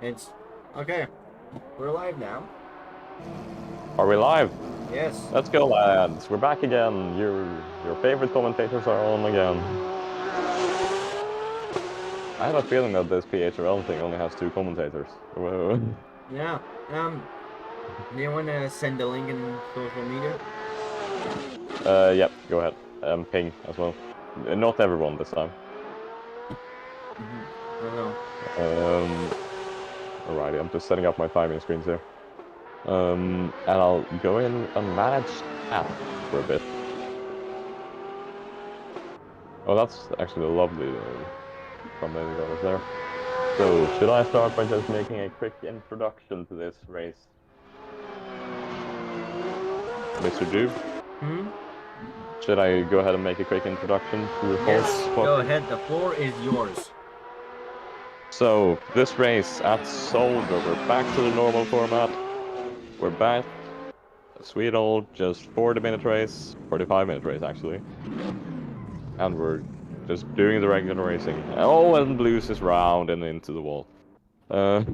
It's okay. We're live now. Are we live? Yes. Let's go, lads. We're back again. Your favorite commentators are on again. I have a feeling that this PHRL thing only has 2 commentators. Whoa. Yeah. Do you want to send the link in social media? Yep, go ahead. Ping as well. Not everyone this time. I don't know. Alrighty, I'm just setting up my timing screens here. And I'll go in and manage app for a bit. Oh, that's actually a lovely thumbnail you got us there. So, should I start by just making a quick introduction to this race? Mr. Doob? Should I go ahead and make a quick introduction to the Yes. folks? Go ahead. The floor is yours. So, this race at Soldier, we're back to the normal format. We're back. A sweet old, just 40-minute race. 45-minute race, actually. And we're just doing the regular racing. Oh, and Blues is round and into the wall. Sorry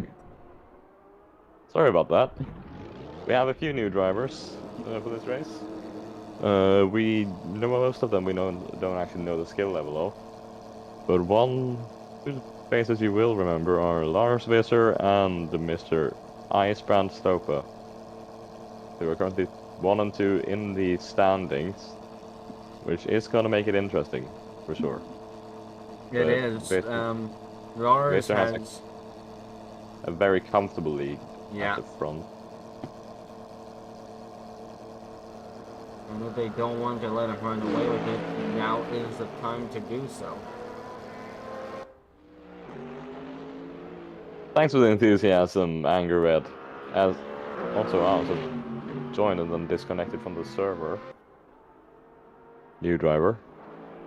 about that. We have a few new drivers for this race. We know most of them. We don't actually know the skill level of, but one whose faces you will remember are Lars Visser and Mr. Icebrand Stopa. They were currently 1 and 2 in the standings, which is gonna make it interesting for sure. It is. Lars Visser has has a very comfortable lead at the front. And if they don't want to let him run away with it, now is the time to do so. Thanks for the enthusiasm, Anger Red. As also, I was joined and then disconnected from the server. New driver.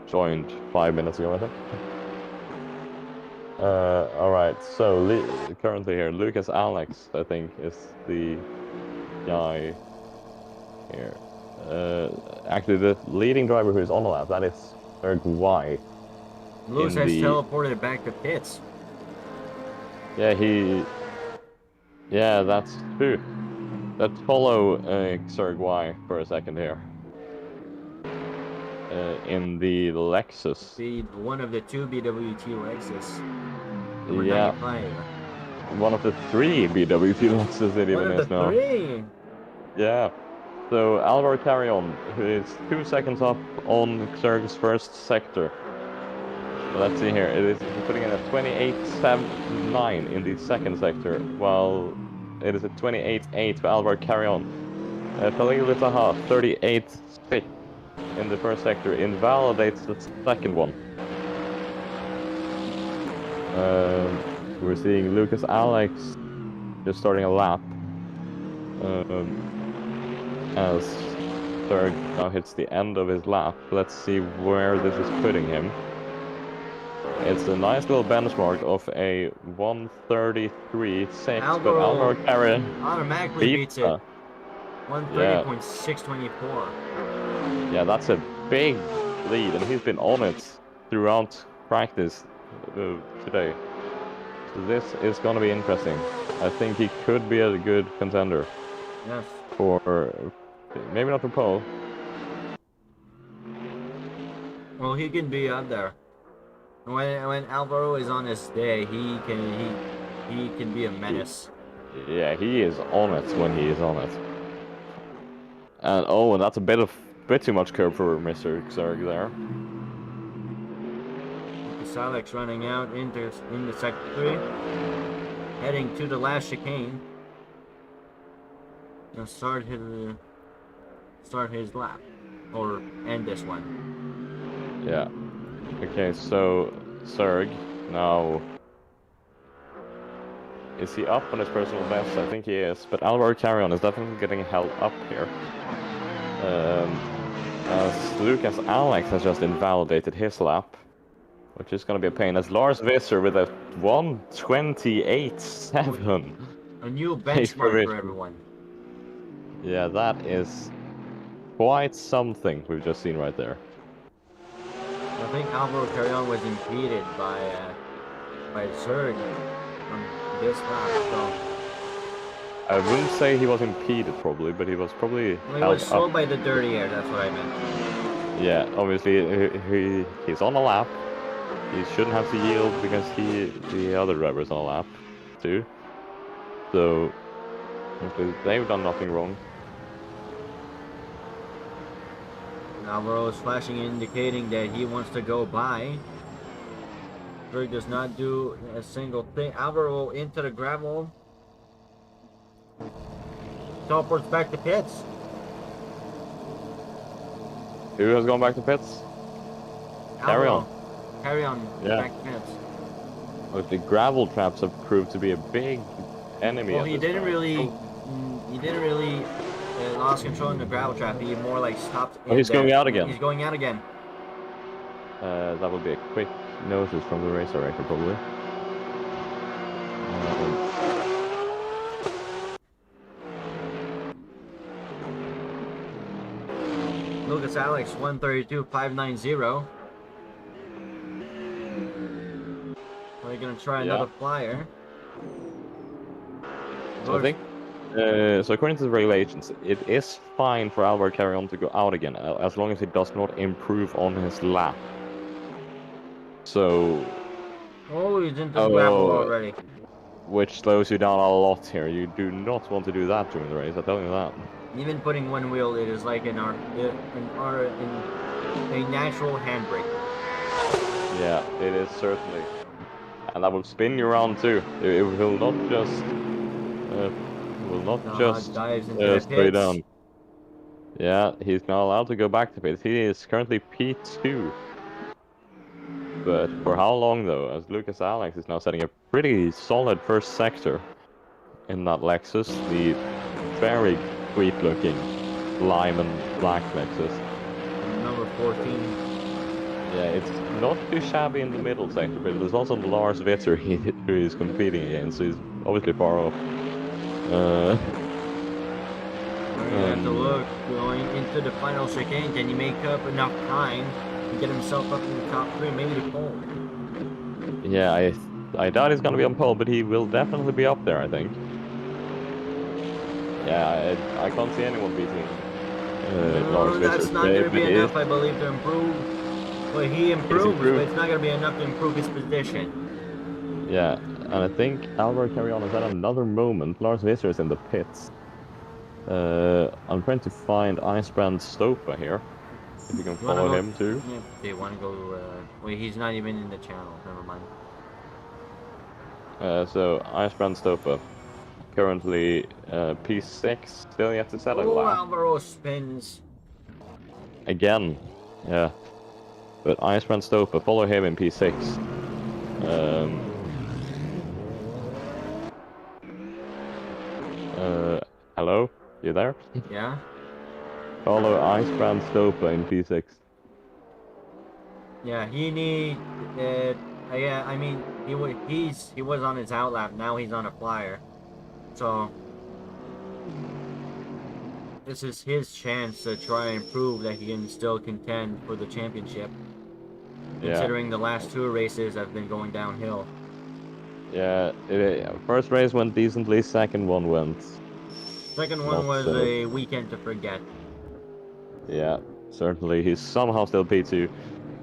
Joined 5 minutes ago, I think. Alright, so currently here, Lucas Alex, I think, is the guy here. Actually, the leading driver who is on the lap, that is Erg Y. Lewis has teleported back to pits. Yeah, yeah, that's true. Let's follow Serg Y for a second here. In the Lexus. One of the 2 BWT Lexus. Number Yeah. 95. One of the 3 BWT Lexus it even is now. 3? Yeah. So Alvaro Carrion, who is 2 seconds up on Serg's first sector. Let's see here. It is putting in a 28.79 in the second sector, while it is a 28.8 for Alvaro Carrion. Khalil Taha, 38.6 in the first sector, invalidates the second one. We're seeing Lucas Alex just starting a lap. As Serg now hits the end of his lap. Let's see where this is putting him. It's a nice little benchmark of a 1:33.6, but Alvaro Carrion automatically beats it. 1:30.624. Yeah, that's a big lead, and he's been on it throughout practice today. So this is going to be interesting. I think he could be a good contender. Yes. For maybe not for pole. Well, he can be up there. When Alvaro is on his day, he can be a menace. Yeah, he is on it when he is on it. And oh, that's a bit too much curb for Mr. Xerg there. Alex running out into sector 3, heading to the last chicane. And start his lap, or end this one. Yeah. Okay, so Serg now. Is he up on his personal best? I think he is, but Alvaro Carrion is definitely getting held up here. As Lucas Alex has just invalidated his lap, which is going to be a pain, as Lars Visser with a 1:28.7. A new benchmark for everyone. Yeah, that is quite something we've just seen right there. I think Alvaro Carrion was impeded by Serg this lap. So I wouldn't say he was impeded probably, but he was probably well, he held was up. slowed by the dirty air. That's what I meant. Yeah, obviously he's on a lap. He shouldn't have to yield because the other driver's on a lap too. So they've done nothing wrong. Alvaro is flashing, indicating that he wants to go by. Berg does not do a single thing. Alvaro into the gravel. Teleports back to pits. Who has gone back to pits? Carry on. Carry on. Yeah. Back to pits. Look, the gravel traps have proved to be a big enemy. Well, at he this didn't track. really. He didn't really lost control in the gravel trap. He more like stopped. Oh, he's going out again. He's going out again. That would be a quick notice from the race director, probably. Lucas Alex 132.590. We're gonna try another flyer. So I think, so according to the regulations, it is fine for Alvaro carry on to go out again, as long as he does not improve on his lap. So... Oh, he's into the gravel already. Which slows you down a lot here. You do not want to do that during the race, I tell you that. Even putting one wheel, it is like in a natural handbrake. Yeah, it is certainly. And that will spin you around too. It will not just dives into straight down. Yeah, he's now allowed to go back to pits. He is currently P2. But for how long though? As Lucas Alex is now setting a pretty solid first sector in that Lexus, the very sweet looking lime and black Lexus. Number 14. Yeah, it's not too shabby in the middle sector, but there's also Lars Witter who is competing against, so he's obviously far off. We're gonna have to look going into the final chicane. Can he make up enough time to get himself up in the top 3, maybe the pole? Yeah, I doubt he's gonna be on pole, but he will definitely be up there, I think. Yeah, I can't see anyone beating Lars Witter. That's not gonna be enough, I believe, to improve. Well, he improves, but it's not gonna be enough to improve his position. Yeah, and I think Alvaro Carrion has had another moment. Lars Witter is in the pits. I'm trying to find Icebrand Stopa here. If you can follow him too. Yeah, they want to go. Wait, he's not even in the channel. Never mind. So Icebrand Stopa, currently P6, still yet to settle. Oh, Alvaro spins. Again, yeah. But Icebrand Stopa, follow him in P6. Hello? You there? Yeah? Follow Icebrand Stopa in P6. Yeah, he need. Yeah, I mean, he was on his outlap. Now he's on a flyer. So this is his chance to try and prove that he can still contend for the championship. Considering the last 2 races have been going downhill. Yeah, first race went decently. Second one went. Second one was a weekend to forget. Yeah, certainly. He's somehow still P2.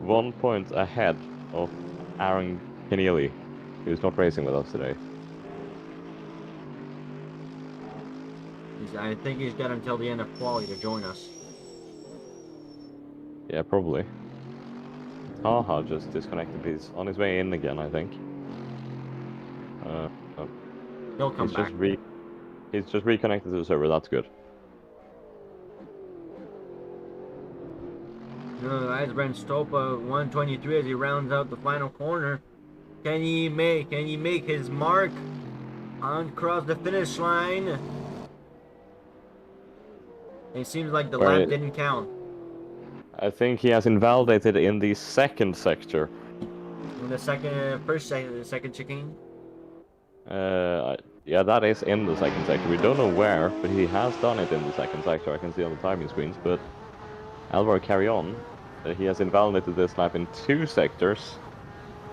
1 point ahead of Aaron Keneally, who's not racing with us today. I think he's got until the end of quali to join us. Yeah, probably. Taha just disconnected. He's on his way in again, I think. He'll come back. He's just reconnected to the server. That's good. Icebrand Stopa 123 as he rounds out the final corner. Can he make his mark across the finish line? It seems like the lap didn't count. I think he has invalidated in the second sector. In the second chicane? Yeah, that is in the second sector. We don't know where, but he has done it in the second sector. I can see on the timing screens, but Alvaro carry on. He has invalidated this lap in 2 sectors.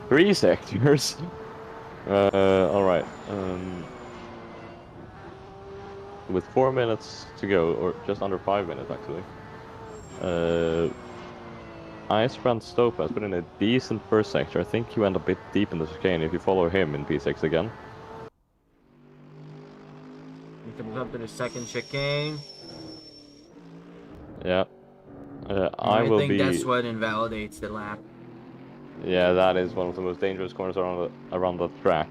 3 sectors. All right. With 4 minutes to go, or just under 5 minutes actually. Icebrand Stope has put in a decent first sector. I think he went a bit deep in the chicane if you follow him in P6 again. He comes up to the second chicane. Yeah. I think that's what invalidates the lap. Yeah, that is one of the most dangerous corners around the track.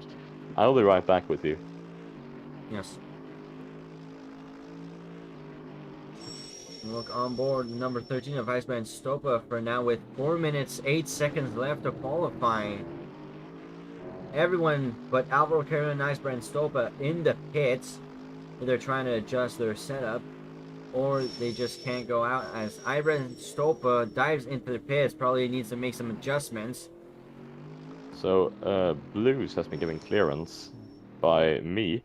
I'll be right back with you. Yes. Look on board number 13 of Icebrand Stopa for now with 4 minutes 8 seconds left to qualify. Everyone but Alvaro Carrillo and Icebrand Stopa in the pits. They're trying to adjust their setup, or they just can't go out as Icebrand Stopa dives into the pits. Probably needs to make some adjustments. So, Blues has been given clearance by me,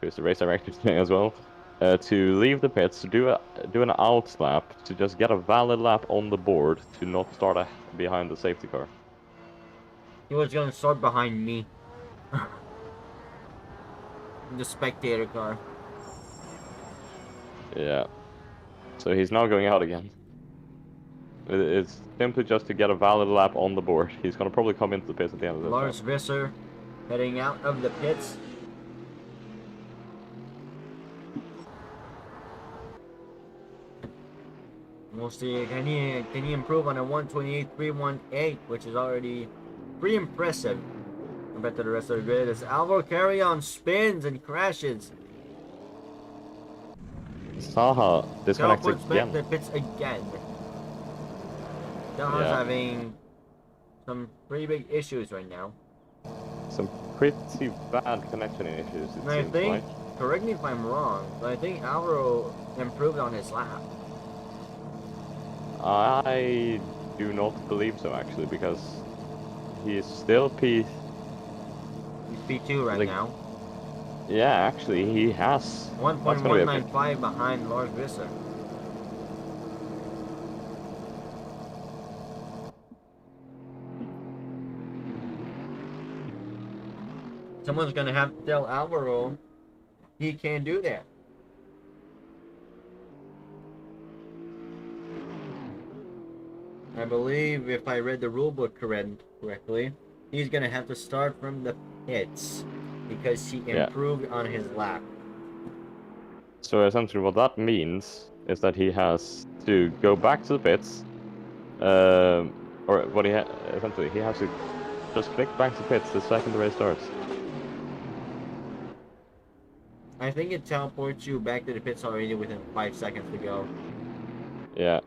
who's the race director today as well, to leave the pits, to do an out lap, to just get a valid lap on the board, to not start behind the safety car. He was going to start behind me. The spectator car. Yeah. So he's now going out again. It's simply just to get a valid lap on the board. He's going to probably come into the pits at the end of this Lars lap. Visser heading out of the pits. We'll see, can he improve on a 128.318, which is already pretty impressive compared to the rest of the grid. As Alvaro Carrion spins and crashes. Saha disconnects Teleports back again. to the pits again. Saha's having some pretty big issues right now. Some pretty bad connection issues, it seems like. Correct me if I'm wrong, but I think Alvaro improved on his lap. I do not believe so, actually, because he is still He's P2 right now. Yeah, actually, he has. 1.195 behind Lars Visser. Someone's going to have to tell Alvaro he can't do that. I believe if I read the rulebook correctly, he's going to have to start from the pits because he improved on his lap. So essentially what that means is that he has to go back to the pits, or what essentially he has to just click back to pits the second the race starts. I think it teleports you back to the pits already within 5 seconds to go. Yeah,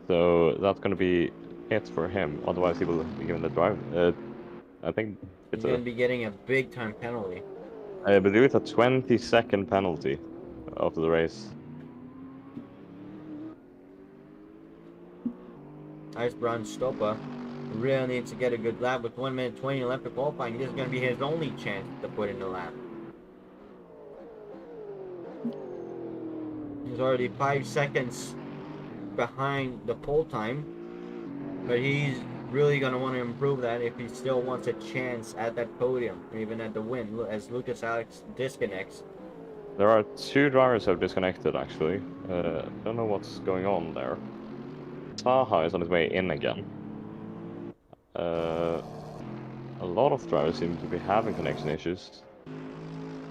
so that's going to be hits for him, otherwise he will be given the drive. I think he's going to be getting a big time penalty. I believe it's a 20-second penalty after the race. Icebrand Stopa really needs to get a good lap with 1 minute 20 left to qualifying. This is going to be his only chance to put in the lap. He's already 5 seconds behind the pole time, but he's really going to want to improve that if he still wants a chance at that podium, or even at the win, as Lucas Alex disconnects. There are 2 drivers who have disconnected, actually. Don't know what's going on there. Saha is on his way in again. A lot of drivers seem to be having connection issues.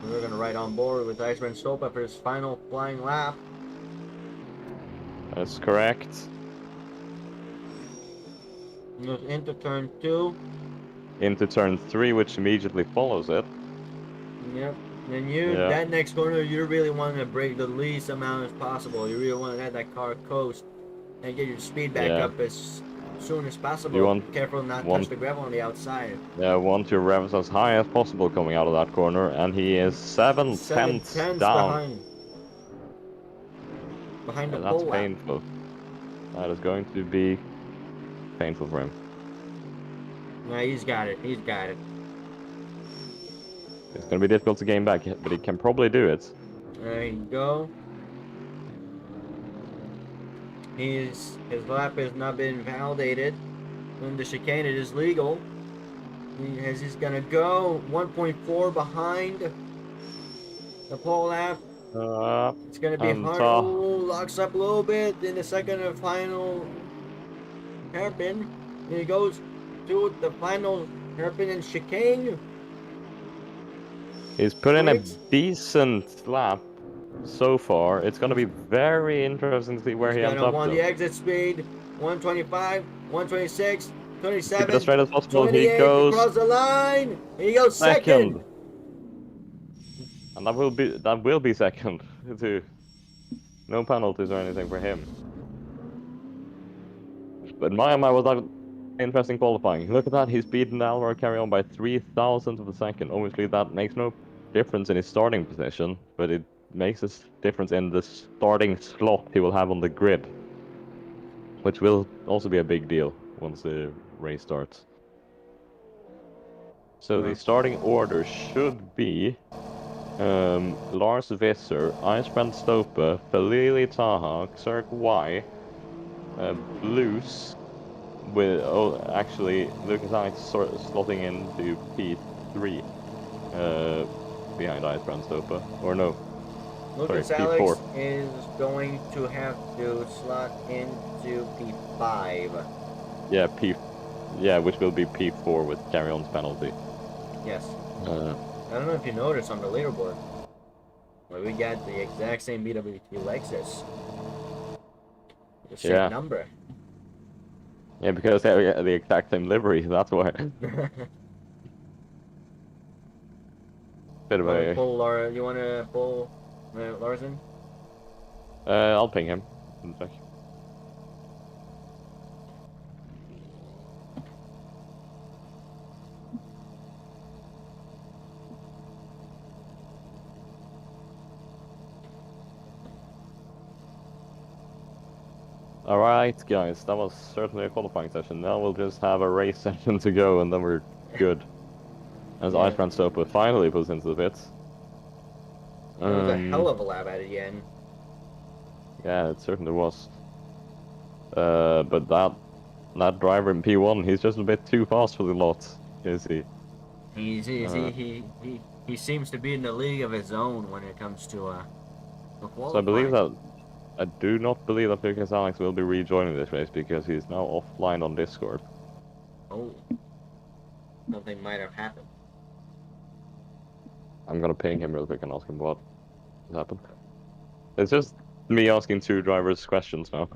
We're going to ride on board with Icebrand Stopa for his final flying lap. That's correct. Goes into turn 2. Into turn 3, which immediately follows it. Yep. And that next corner, you really want to brake the least amount as possible. You really want to let that car coast and get your speed back up as soon as possible. Careful not to touch the gravel on the outside. Yeah, want your revs as high as possible coming out of that corner, and he is 7/10 down. Behind the pole. That's painful. That is going to be painful for him. No, he's got it. He's got it. It's going to be difficult to gain back, but he can probably do it. There you go. His lap has not been validated. In the chicane, it is legal. He's gonna go 1.4 behind the pole lap. It's gonna be hard. Oh, locks up a little bit in the second and final hairpin. And he goes to the final hairpin and chicane. He's put in a decent lap so far. It's gonna be very interesting to see where he ends up. He's gonna want the exit speed. 125, 126, 27, keep it as straight as possible. 28, he goes across the line. And he goes second. And that will be second too. No penalties or anything for him. But my was that interesting qualifying. Look at that, he's beaten Alvaro Carrion by 3,000th of a second. Obviously that makes no difference in his starting position, but it makes a difference in the starting slot he will have on the grid. Which will also be a big deal once the race starts. So the starting order should be Lars Visser, Icebrand Stope, Felili Taha, Xerk Y, Blues, with actually Lucas Alex slotting into P3 behind Icebrand Stope, or no? Lucas Alex is going to have to slot into P5. Yeah, which will be P4 with Carry-On's penalty. Yes. I don't know if you noticed on the leaderboard, but we got the exact same BWT Lexus. The same number. Yeah, because they have the exact same livery, that's why. Bit of a... Pull Laura, you want to pull Larson? I'll ping him. Alright guys, that was certainly a qualifying session. Now we'll just have a race session to go and then we're good. As Icebrand Stopa finally puts into the pits. That was a hell of a lap at the end. Yeah, it certainly was. But that driver in P1, he's just a bit too fast for the lot, is he? He seems to be in the league of his own when it comes to qualifying. So I do not believe that Lucas Alex will be rejoining this race because he's now offline on Discord. Oh. Something might have happened. I'm gonna ping him real quick and ask him what has happened. It's just me asking two drivers questions now.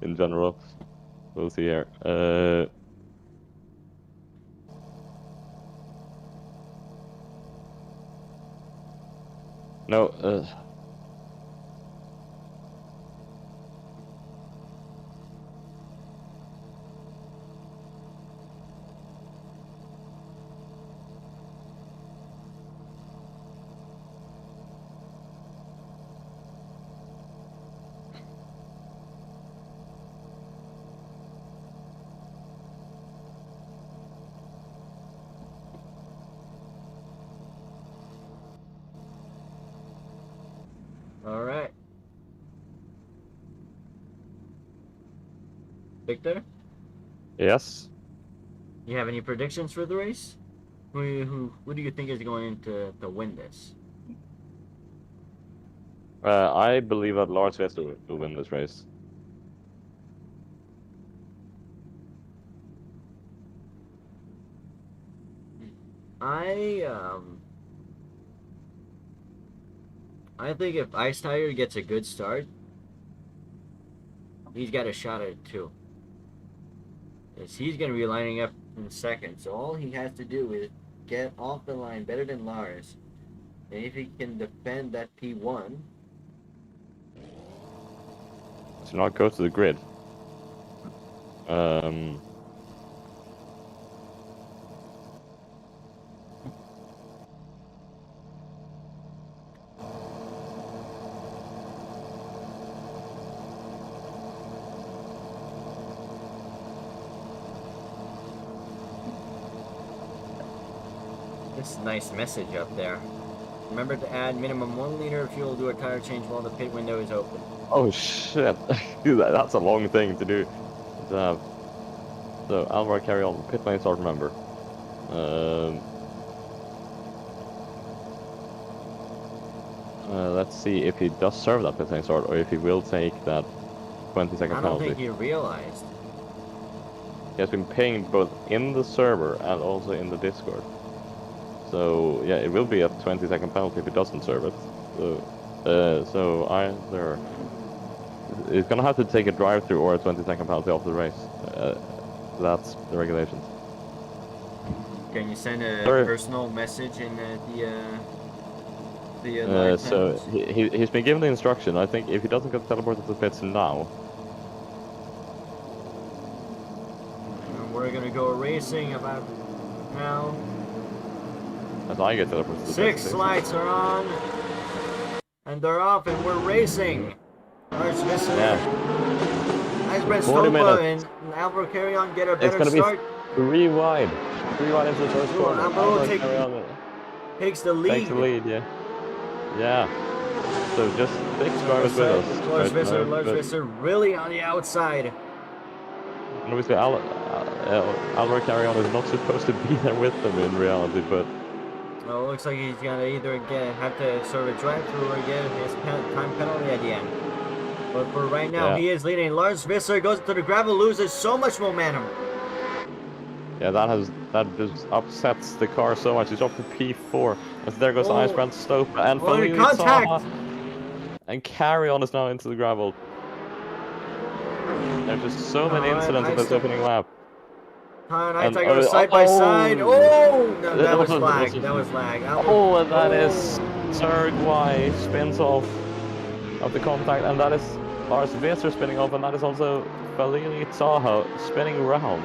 In general. We'll see here. No, Alright. Victor? Yes? You have any predictions for the race? Who do you think is going to win this? I believe that Lars Vester will win this race. I think if Ice Tiger gets a good start, he's got a shot at it too. Because he's going to be lining up in second. So all he has to do is get off the line better than Lars. And if he can defend that P1... So not go to the grid. This nice message up there. Remember to add minimum 1 liter of fuel to a tire change while the pit window is open. Oh shit, that's a long thing to do. To have. So, Alvaro carry on, pit lane start, remember. Let's see if he does serve that pit lane start or if he will take that 20-second penalty. I don't think he realized. He has been paying both in the server and also in the Discord. So yeah, it will be a 20-second penalty if he doesn't serve it. So either he's gonna have to take a drive-through or a 20-second penalty off the race. That's the regulations. Can you send a personal message in the so he's been given the instruction. I think if he doesn't get teleported to the pits now, we're gonna go racing about now. As I get teleported to the pits. 6 lights are on, and they're off, and we're racing. Lars Visser, Icebread Stopa, and Alvaro Carrion get a better start. It's gonna be 3 wide. 3 wide into the first corner. Alvaro takes the lead. Takes the lead, yeah. Yeah. So just 6 drivers with us. Lars Visser really on the outside. And obviously Alvaro Carrion is not supposed to be there with them in reality, but... Well, it looks like he's gonna either have to serve a drive-through or get his time penalty at the end. But for right now, he is leading. Lars Visser goes to the gravel, loses so much momentum. Yeah, that just upsets the car so much. He's up to P4. As there goes Icebread Stopa and contact! And Carrion is now into the gravel. There's just so many incidents in this opening lap. I go side by side. Oh, no, that was lag. That was lag. Oh, and that is Sergwai spins off of the contact, and that is Lars Visser spinning off, and that is also Valili Taha spinning around.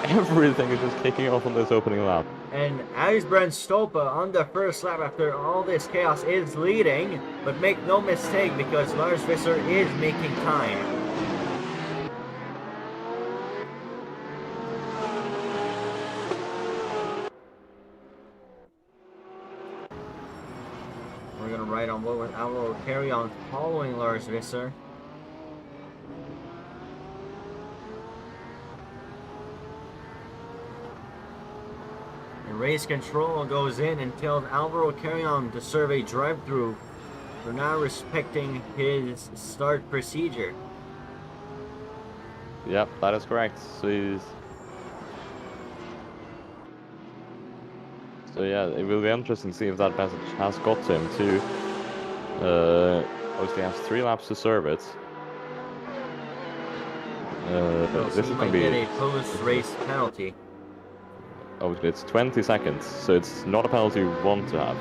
Everything is just kicking off on this opening lap. And Icebread Stopa on the first lap after all this chaos is leading, but make no mistake because Lars Visser is making time. We're gonna ride on board with Alvaro Carrion following Lars Visser. And race control goes in and tells Alvaro Carrion to serve a drive-through for not respecting his start procedure. Yep, that is correct. So yeah, it will be interesting to see if that message has got to him too. Obviously, he has 3 laps to serve it. This is going to be a post-race penalty. Obviously, it's 20 seconds, so it's not a penalty you want to have.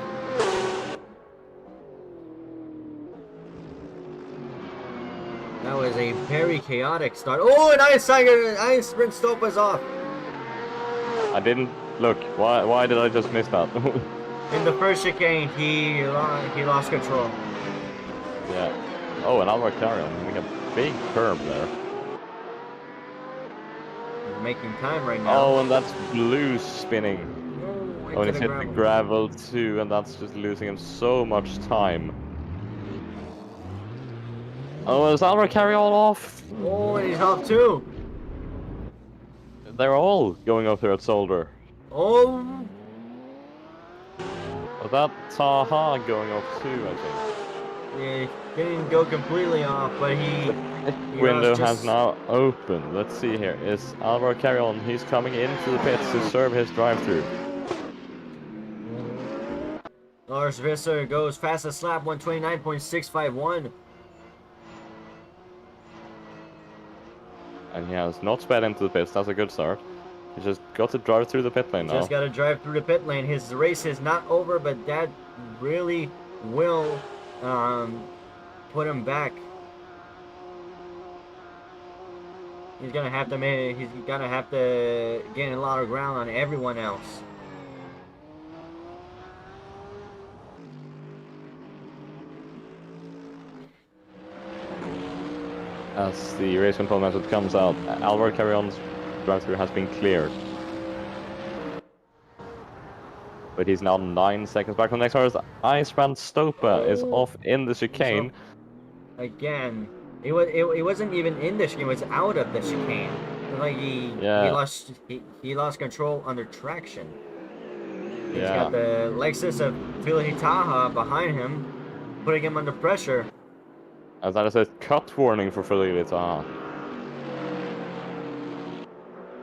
That was a very chaotic start. Oh, and Icebread Stopa's off. I didn't look. Why did I just miss that? In the first chicane, he lost control. Yeah. Oh, and Alvaro Carrion having a big curb there. He's making time right now. Oh, and that's Blue spinning. Oh, and he's hit the gravel too, and that's just losing him so much time. Oh, is Alvaro Carrion off? Oh, and he's off too. They're all going up there at Solder. Oh. Was that Taha going off too, I think? Yeah, he didn't go completely off, but he window has now opened. Let's see here. Is Alvaro Carrion? He's coming into the pits to serve his drive-through. Lars Visser goes fastest lap, 129.651. And he has not sped into the pits. That's a good start. He's just got to drive through the pit lane now. Just got to drive through the pit lane. His race is not over, but that really will put him back. He's gonna have to gain a lot of ground on everyone else. As the race control message comes out, Alvaro Carrion's drive-through has been cleared. But he's now 9 seconds back from the next car. Icebread Stopa is off in the chicane. So, again, it wasn't even in the chicane, it was out of the chicane. Like he lost control under traction. He's got the Lexus of Taha behind him, putting him under pressure. As that is a cut warning for Taha.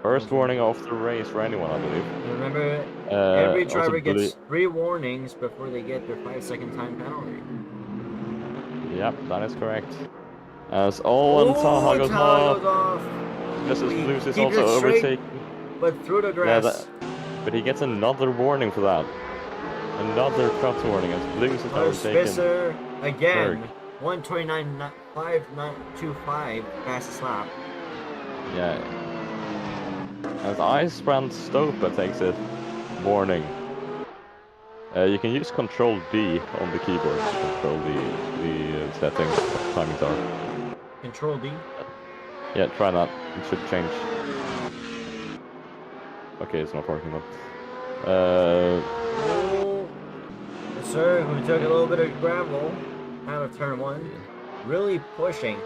First warning of the race for anyone, I believe. Remember, every driver gets 3 warnings before they get their 5-second time penalty. Yep, that is correct. As Taha goes off. This is Blues is also overtaken. But through the grass. But he gets another warning for that. Another cut warning as Blues is overtaken. Spisser again. 1:29.525 fastest lap. Yeah. As Icebrand Stopa takes it, warning. You can use Control D on the keyboard to control the settings, timings are. Control D? Yeah, try that. It should change. Okay, it's not working though. Sir, who took a little bit of gravel out of turn 1, really pushing.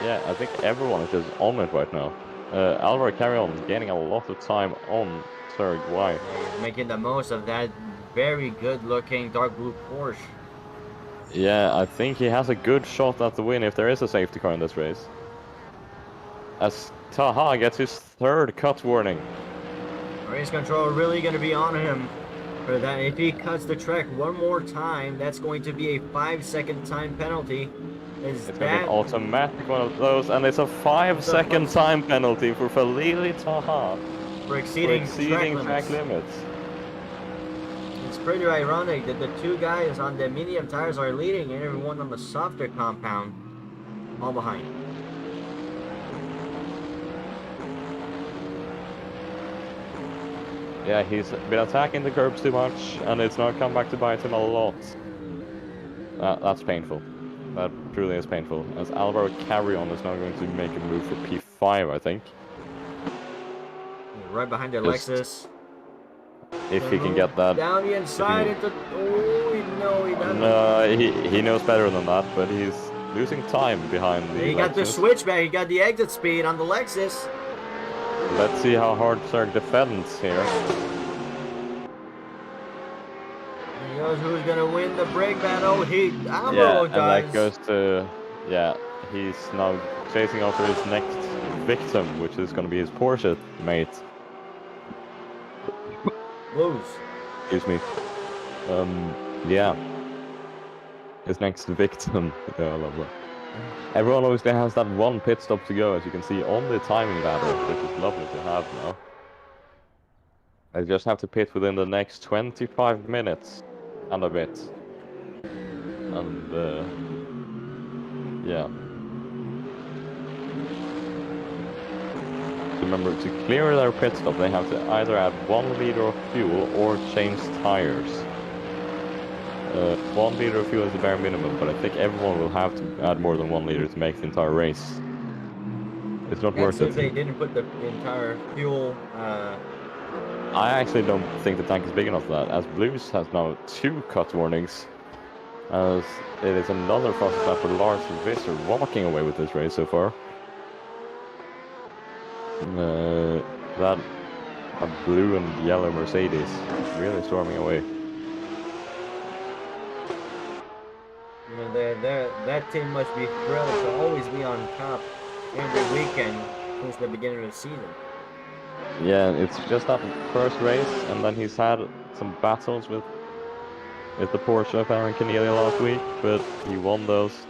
Yeah, I think everyone is just on it right now. Alvaro Carrion gaining a lot of time on Serg. Why? Making the most of that very good looking dark blue Porsche. Yeah, I think he has a good shot at the win if there is a safety car in this race. As Taha gets his 3rd cut warning. Race control really going to be on him for that. If he cuts the track one more time, that's going to be a 5-second time penalty. It's going to be an automatic one of those, and it's a 5-second time penalty for Taha for exceeding track limits. It's pretty ironic that the 2 guys on the medium tires are leading and everyone on the softer compound all behind. Yeah, he's been attacking the curbs too much, and it's now come back to bite him a lot. That's painful. That truly is painful. As Alvaro Carrion is now going to make a move for P5, I think. Right behind the Lexus. If he can get that. Down the inside into... Oh, no, he doesn't. No, he knows better than that, but he's losing time behind the He got the switchback, he got the exit speed on the Lexus. Let's see how hard Serg defends here. He knows who's gonna win the brake battle. Alvaro does. And that goes to... Yeah, he's now chasing after his next victim, which is gonna be his Porsche mate. Blues. Excuse me. Yeah. His next victim. Yeah, I love that. Everyone obviously has that one pit stop to go, as you can see on the timing ladder, which is lovely to have now. I just have to pit within the next 25 minutes and a bit. And, yeah. Remember, to clear their pit stop, they have to either add 1 liter of fuel or change tires. 1 liter of fuel is the bare minimum, but I think everyone will have to add more than 1 liter to make the entire race. It's not worth it. Since they didn't put the entire fuel... I actually don't think the tank is big enough for that, as Blues has now 2 cut warnings. As it is another fastest lap for Lars Visser walking away with this race so far. That a blue and yellow Mercedes really storming away. That team must be thrilled to always be on top every weekend since the beginning of the season. Yeah, it's just that first race, and then he's had some battles with the Porsche Baron Cornelia last week, but he won those.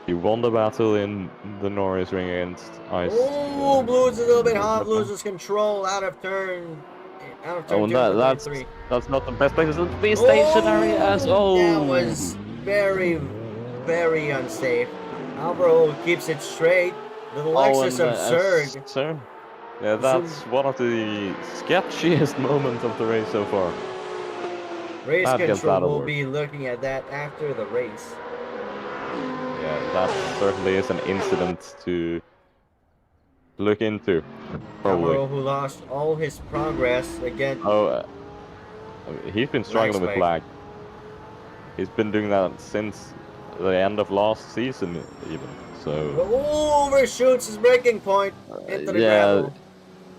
He won the battle in the Norris ring against Ice. Oh, Blues is a little bit hot. Loses control out of turn. That's not the best place to be stationary as. Oh, that was very, very unsafe. Alvaro keeps it straight. The Lexus of Serg. Yeah, that's one of the sketchiest moments of the race so far. Race control will be looking at that after the race. Yeah, that certainly is an incident to look into. Probably. Alvaro, who lost all his progress again. Oh, he's been struggling with lag. He's been doing that since the end of last season, even. So. Overshoots his braking point into the gravel.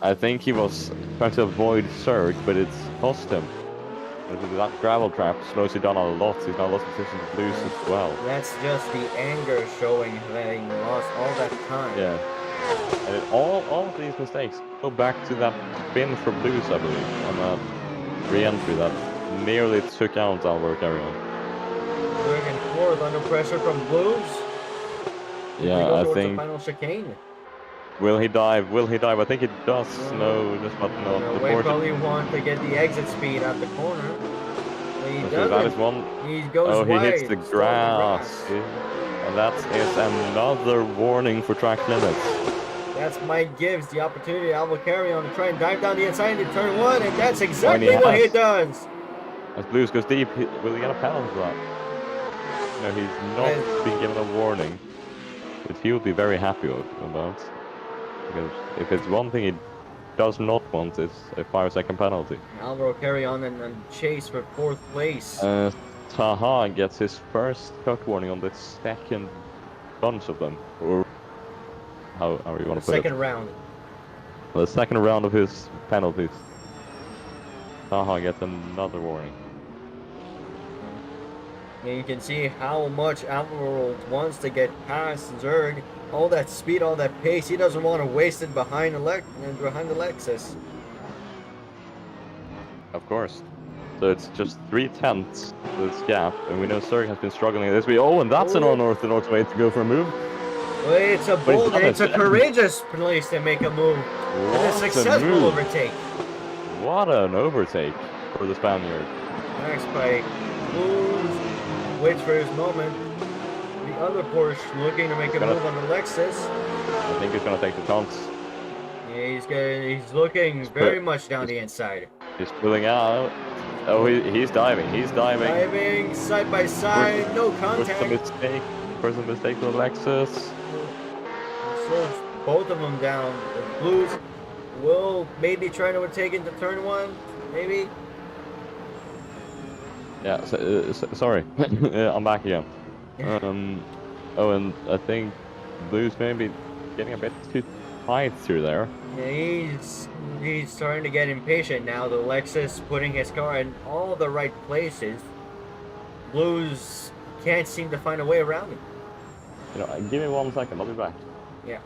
I think he was trying to avoid Serg, but it's cost him. That gravel trap slows you down a lot. He's now lost position to Blues as well. That's just the anger showing that he lost all that time. Yeah. And all of these mistakes go back to that spin for Blues, I believe, on that re-entry that nearly took out Alvaro Carrion. Third and fourth under pressure from Blues. Yeah, I think. The final chicane. Will he dive? Will he dive? I think he does. No, just but no. No, The we Porsche. probably want to get the exit speed out the corner. But he doesn't. That is one. He goes he wide. hits the grass. And that is another warning for track limits. That's Mike Gibbs the opportunity. Alvaro Carrion to try and dive down the inside into turn one, and that's exactly what he does. As Blues goes deep, will he get a penalty for that? No, he's not been given a warning, which he would be very happy about. Because if it's one thing he does not want, it's a 5-second penalty. Alvaro Carrion and chase for 4th place. Taha gets his first cut warning on the second bunch of them, or however you want to put it. Second round. The second round of his penalties. Taha gets another warning. And you can see how much Alvaro wants to get past Zerg. All that speed, all that pace, he doesn't want to waste it behind the Lexus. Of course. So it's just 3/10 this gap, and we know Zerg has been struggling this week. Oh, and that's an unorthodox way to go for a move. Well, it's a bold and it's a courageous place to make a move. And a successful overtake. What an overtake for the Spaniard. Next by Blues. Waits for his moment. The other Porsche looking to make a move on the Lexus. I think he's going to take the chance. Yeah, he's looking very much down the inside. He's pulling out. Oh, he's diving. He's diving. Diving side by side, no contact. First mistake for Lexus. Slows both of them down. The Blues will maybe try to overtake into turn one, maybe. Yeah, sorry. I'm back again. Oh, and I think Blues maybe getting a bit too tight through there. Yeah, he's starting to get impatient now. The Lexus putting his car in all the right places. Blues can't seem to find a way around it. You know, give me 1 second. I'll be back. Yeah.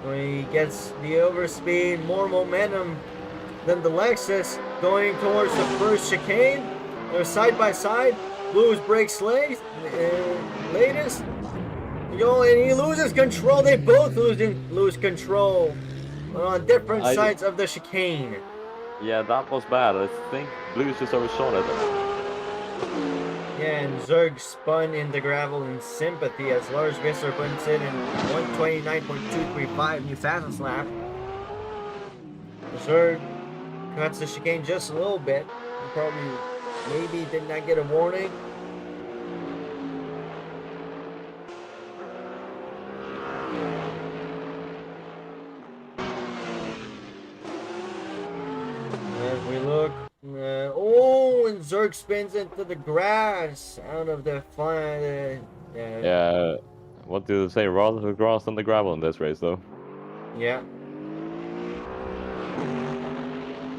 When he gets the overspeed, more momentum than the Lexus going towards the first chicane. They're side by side. Blues brakes latest. And he loses control. They both lose control on different sides of the chicane. Yeah, that was bad. I think Blues just overshot it. Yeah, and Zerg spun in the gravel in sympathy as Lars Visser puts it in 129.235 new fastest lap. Zerg cuts the chicane just a little bit. Probably, maybe did not get a warning. As we look, and Zerg spins into the grass out of the fun. Yeah, what do they say? Rather the grass than the gravel in this race, though. Yeah.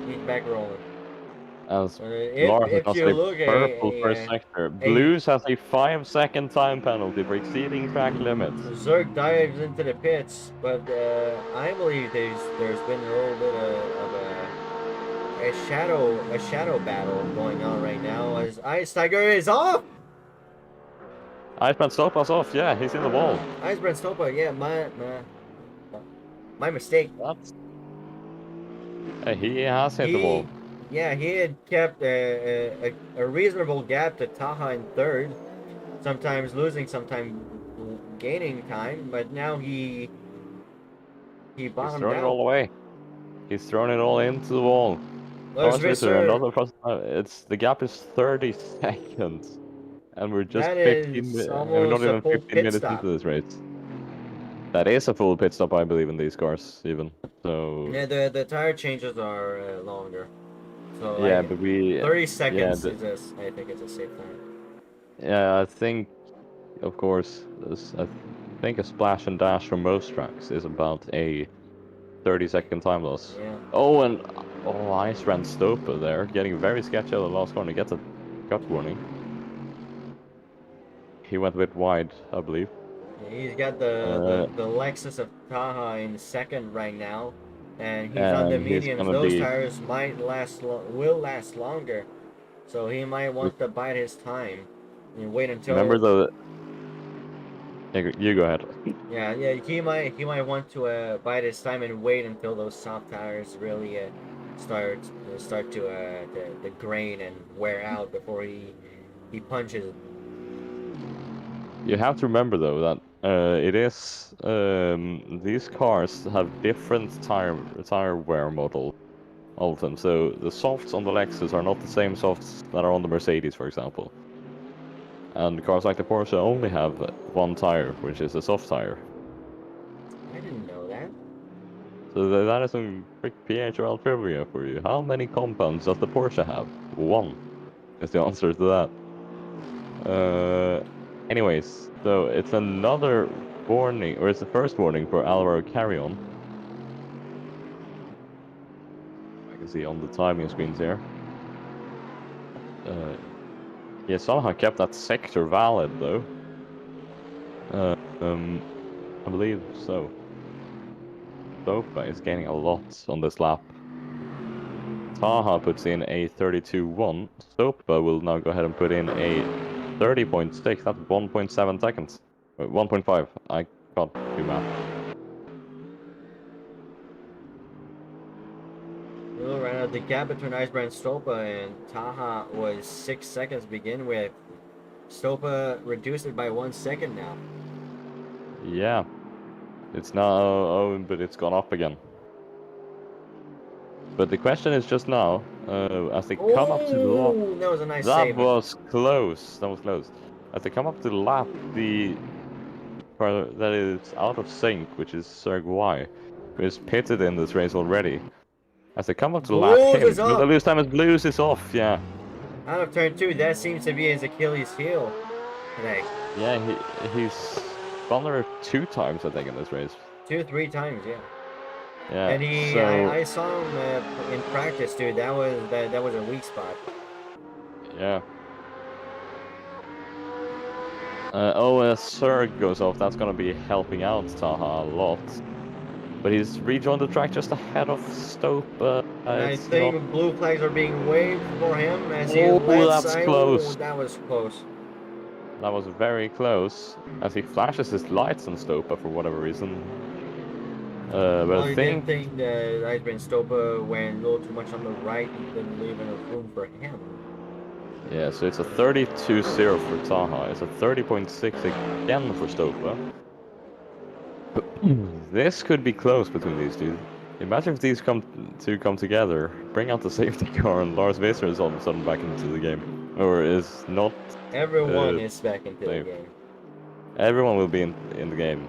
He's back rolling. As Lars has a purple first sector. Blues has a 5-second time penalty for exceeding track limits. Zerg dives into the pits, but I believe there's been a little bit of a shadow battle going on right now as Ice Tiger is off. Iceman Stopa's off. Yeah, he's in the wall. Iceman Stopa, yeah, my mistake. He has hit the wall. Yeah, he had kept a reasonable gap to Taha in third, sometimes losing, sometimes gaining time, but now he bottomed out. He's thrown it all away. He's thrown it all into the wall. The gap is 30 seconds, and we're just 15 minutes. We're not even 15 minutes into this race. That is a full pit stop, I believe, in these cars, even. So yeah, the tire changes are longer. So yeah, like, but 30 seconds is I think it's a safe time. Yeah, I think, of course, I think a splash and dash for most tracks is about a 30-second time loss. Yeah. Oh, and Oh, Ice ran Stopa there, getting very sketchy on the last corner. Gets a cut warning. He went a bit wide, I believe. He's got the Lexus of Taha in second right now, and he's on the And he's mediums. gonna Those be. tires might will last longer, so he might want to bide his time and wait until. Remember the. You go ahead. Yeah, yeah. He might want to bide his time and wait until those soft tires really start to the grain and wear out before he punches. You have to remember though that it is these cars have different tire wear model, all of them. So the softs on the Lexus are not the same softs that are on the Mercedes, for example. And cars like the Porsche only have one tire, which is a soft tire. I didn't know that. So that is some quick PHRL trivia for you. How many compounds does the Porsche have? One is the answer to that. Anyways, so it's another warning, or it's the first warning for Alvaro Carrion. I can see on the timing screens here. He somehow kept that sector valid though. I believe so. Stopa is gaining a lot on this lap. Taha puts in a 32.1. Stopa will now go ahead and put in a 30.6. That's 1.7 seconds. 1.5. I can't do math. Well, right now the gap between Icebrand Stopa and Taha was 6 seconds to begin with. Stopa reduced it by 1 second now. Yeah. It's now, but it's gone up again. But the question is just now, as they come up to the lap... That was a nice that save. was close. That was close. As they come up to the lap, the car that is out of sync, which is Serg Y, who is pitted in this race already. As they come up to the lap, Blues him, is off. the lose time is Blues is off, yeah. Out of turn 2, that seems to be his Achilles heel today. Yeah, he's gone there 2 times, I think, in this race. 2-3 times, yeah. Yeah, And so... I saw him in practice, dude. That was a weak spot. Yeah. As Serg goes off, that's gonna be helping out Taha a lot. But he's rejoined the track just ahead of Stopa. I think blue flags are being waved for him as he that's close. that was close. That was very close. As he flashes his lights on Stopa for whatever reason. But I didn't think that Icebrand Stopa went a little too much on the right and didn't leave enough room for him. Yeah, so it's a 32.0 for Taha. It's a 30.6 again for Stopa. This could be close between these two. Imagine if these come together, bring out the safety car, and Lars Visser is all of a sudden back into the game. Or is not... Everyone is back into the game. Everyone will be in the game.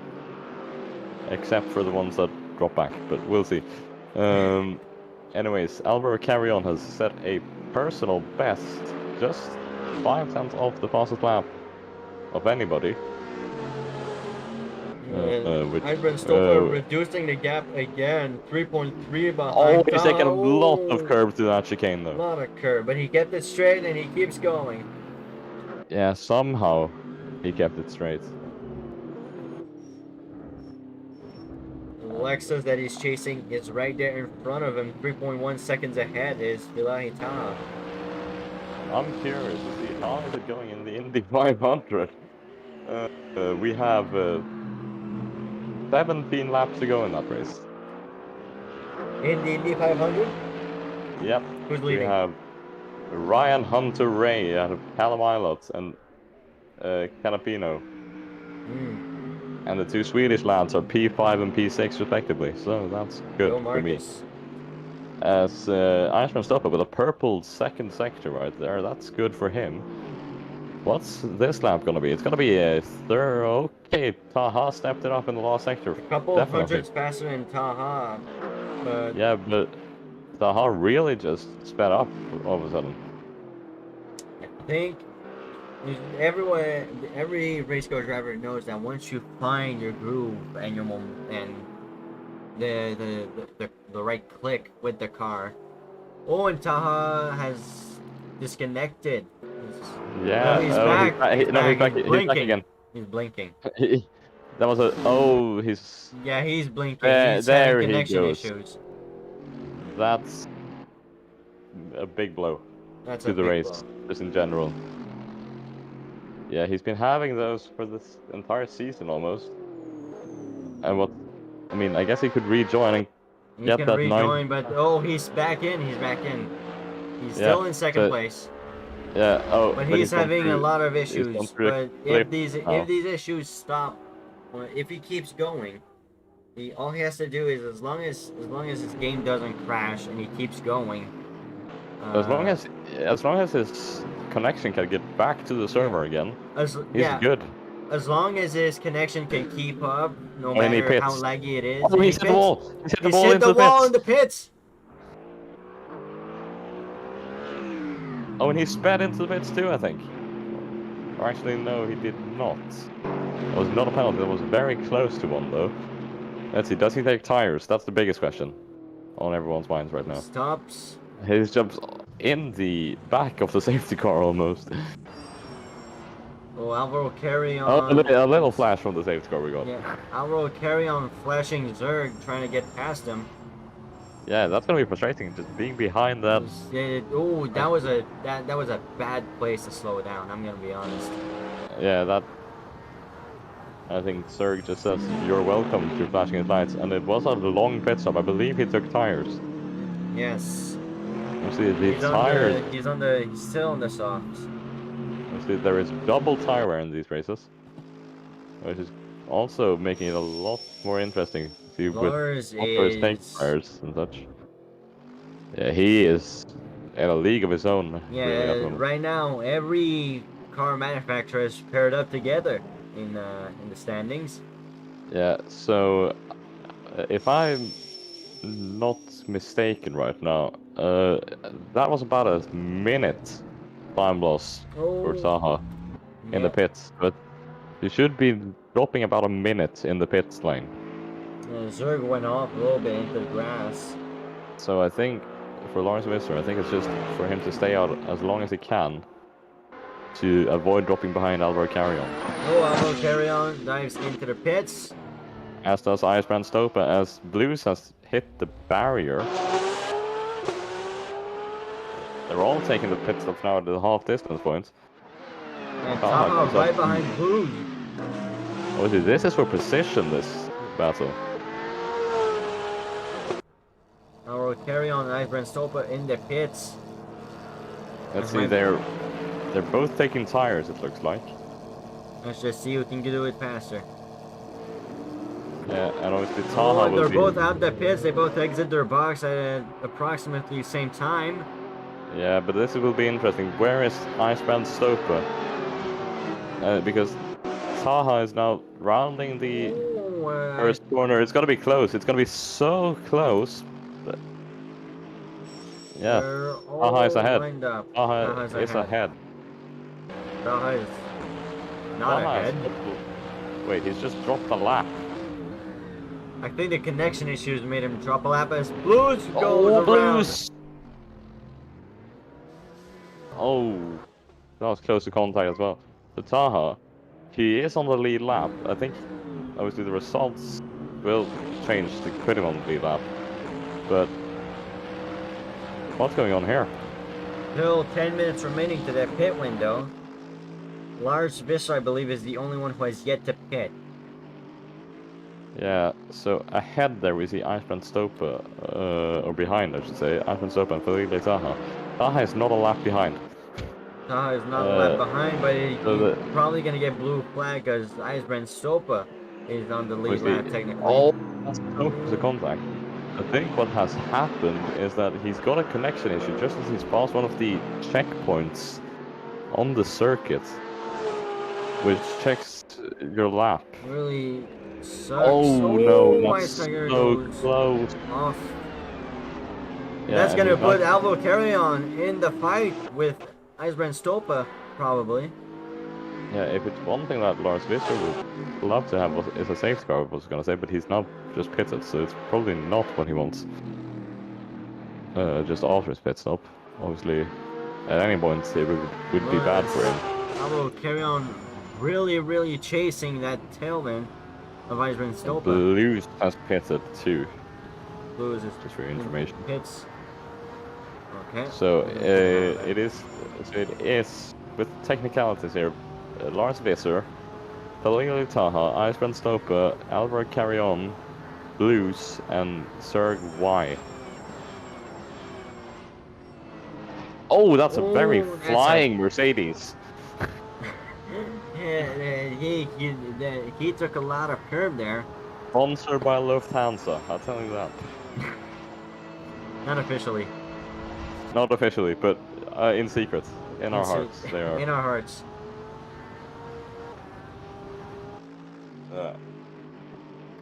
Except for the ones that drop back, but we'll see. Anyways, Alvaro Carrion has set a personal best, just 5 tenths off the fastest lap of anybody. Icebrand Stopa reducing the gap again, 3.3 behind. Oh, he's taking a lot of curb to that chicane though. A lot of curb, but he kept it straight and he keeps going. Yeah, somehow he kept it straight. The Lexus that he's chasing is right there in front of him. 3.1 seconds ahead is Vilahi Taha. I'm curious to see how is it going in the Indy 500. We have 17 laps to go in that race. In the Indy 500? Yep. Who's leading? We have Ryan Hunter-Ray out of Callum Islet and Canapino. And the 2 Swedish lads are P5 and P6 respectively, so that's good for me. As Icebrand Stopa with a purple second sector right there, that's good for him. What's this lap gonna be? It's gonna be a third. Okay, Taha stepped it up in the last sector. A couple of hundreds faster than Taha, but... Yeah, but Taha really just sped up all of a sudden. I think every race car driver knows that once you find your groove and your the right click with the car, Oh, and Taha has disconnected. Yeah. No, he's Oh, back. He's no, back. He's he's back blinking. again. He's blinking. That was a. Oh, he's. Yeah, he's blinking. He's having There he connection goes. issues. That's a big blow That's a to the big race, blow. just in general. Yeah, he's been having those for this entire season almost. And what? I mean, I guess he could rejoin and He's get gonna that 9. rejoin, but oh, he's back in. He's back in. He's Yeah. still in second So place. yeah. Oh, But but he's he's gone having a through. lot of He's gone issues. through a But cliff if now. these issues stop, if he keeps going, all he has to do is as long as his game doesn't crash and he keeps going. As long as his connection can get back to the server again, he's good. As long as his connection can keep up, no And he matter how pits. laggy it is. Oh, He he's hit the pits. wall. He's hit the He's ball hit into the the wall pits. in the pits. Oh, and he sped into the pits too, I think. Or actually, no, he did not. That was not a penalty. That was very close to one, though. Let's see. Does he take tires? That's the biggest question on everyone's minds right now. Stops. He jumps in the back of the safety car almost. Oh, Alvaro carry Oh, on. a little flash from the safety car we got. Yeah, Alvaro carry on flashing Zerg, trying to get past him. Yeah, that's gonna be frustrating. Just being behind that. Oh, that was a bad place to slow down. I'm gonna be honest. Yeah, that. I think Zerg just says you're welcome to flashing his lights, and it was a long pit stop. I believe he took tires. Yes. You see the tires. He's still on the softs. You see there is double tire wear in these races, which is also making it a lot more interesting. See with his tank tires and such. Yeah, he is in a league of his own. Yeah, really, right now every car manufacturer is paired up together in the standings. Yeah, so if I'm not mistaken right now, that was about a minute time loss for Saha in the pits, but you should be dropping about a minute in the pits lane. Zerg went off a little bit into the grass. So I think for Lawrence Visser, I think it's just for him to stay out as long as he can to avoid dropping behind Alvaro Carrion. Oh, Alvaro Carrion dives into the pits. As does Icebrand Stopa, as Blues has hit the barrier. They're all taking the pit stops now at the half distance points. And Taha right behind Blues. Oh, this is for precision, this battle. Our Carrion and Icebrand Stopa in the pits. Let's see, they're both taking tires, it looks like. Let's just see who can do it faster. Yeah, and obviously Taha will they're be... both out the pits. They both exit their box at approximately the same time. Yeah, but this will be interesting. Where is Icebrand Stopa? Because Taha is now rounding the first corner. It's gonna be close. It's gonna be so close. But... Yeah, Taha is ahead. Taha is ahead. Taha is not ahead. Wait, he's just dropped a lap. I think the connection issues made him drop a lap as Blues goes around. Blues! Oh, that was close to contact as well. So Taha, he is on the lead lap. I think, obviously, the results will change to put him on the lead lap. But what's going on here? Still 10 minutes remaining to that pit window. Lars Visser, I believe, is the only one who has yet to pit. Yeah, so ahead there we see Icebrand Stopa, or behind I should say, Icebrand Stopa and Felipe Taha. Taha is not a lap behind. Taha is not a lap behind, but he's probably going to get blue flag because Icebrand Stopa is on the lead lap technically. Oh, that's close to contact. I think what has happened is that he's got a connection issue just as he's passed one of the checkpoints on the circuit, which checks your lap. Really sucks. Oh no, that's so close. Off. Yeah, that's going to put Alvaro Carrion in the fight with Icebrand Stopa, probably. Yeah, if it's one thing that Lars Visser would love to have is a safety car, I was going to say, but he's now just pitted, so it's probably not what he wants. just after his pit stop. Obviously, at any point it would be bad for him. I will carry on really chasing that tailwind of Iceman Stopa. Blues has pitted too. Blues is just for your information. Hits. Okay. So it is with technicalities here. Lars Visser, Pellegrino Taha, Iceman Stopa, Alvaro Carrion, Blues, and Serg Y. Oh, that's a very flying Mercedes. Yeah, he took a lot of curve there. Sponsored by Lufthansa, I'll tell you that. Not officially. Not officially, but in secret. In our hearts, they are. In our hearts.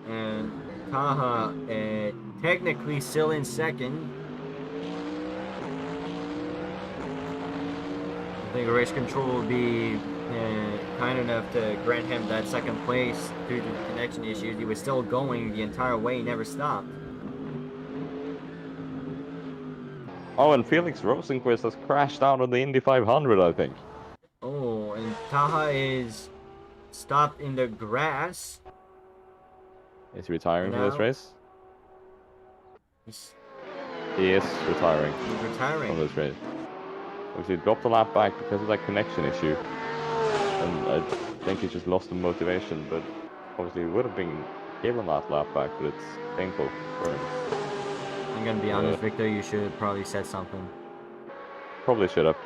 And Taha technically still in second. I think race control will be kind enough to grant him that second place due to the connection issues. He was still going the entire way, he never stopped. Oh, and Felix Rosenquist has crashed out on the Indy 500, I think. Oh, and Taha is stopped in the grass. Is he retiring for this race? He is retiring. He's retiring from this race. Obviously, he dropped a lap back because of that connection issue. And I think he just lost the motivation, but obviously he would have been given that lap back, but it's painful for him. I'm gonna be honest, Victor, you should probably said something. Probably should have.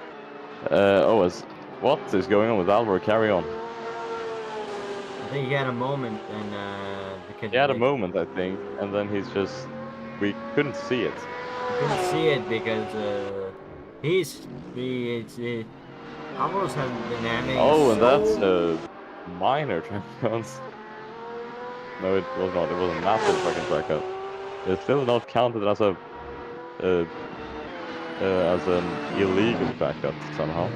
What is going on with Alvaro Carrion? I think he had a moment and he had a moment, I think, and then he's just... we couldn't see it. We couldn't see it because almost have dynamics. Oh, and that's a minor track counts. No, it was not. It was a massive fucking track cut. It's still not counted as an illegal track cut somehow.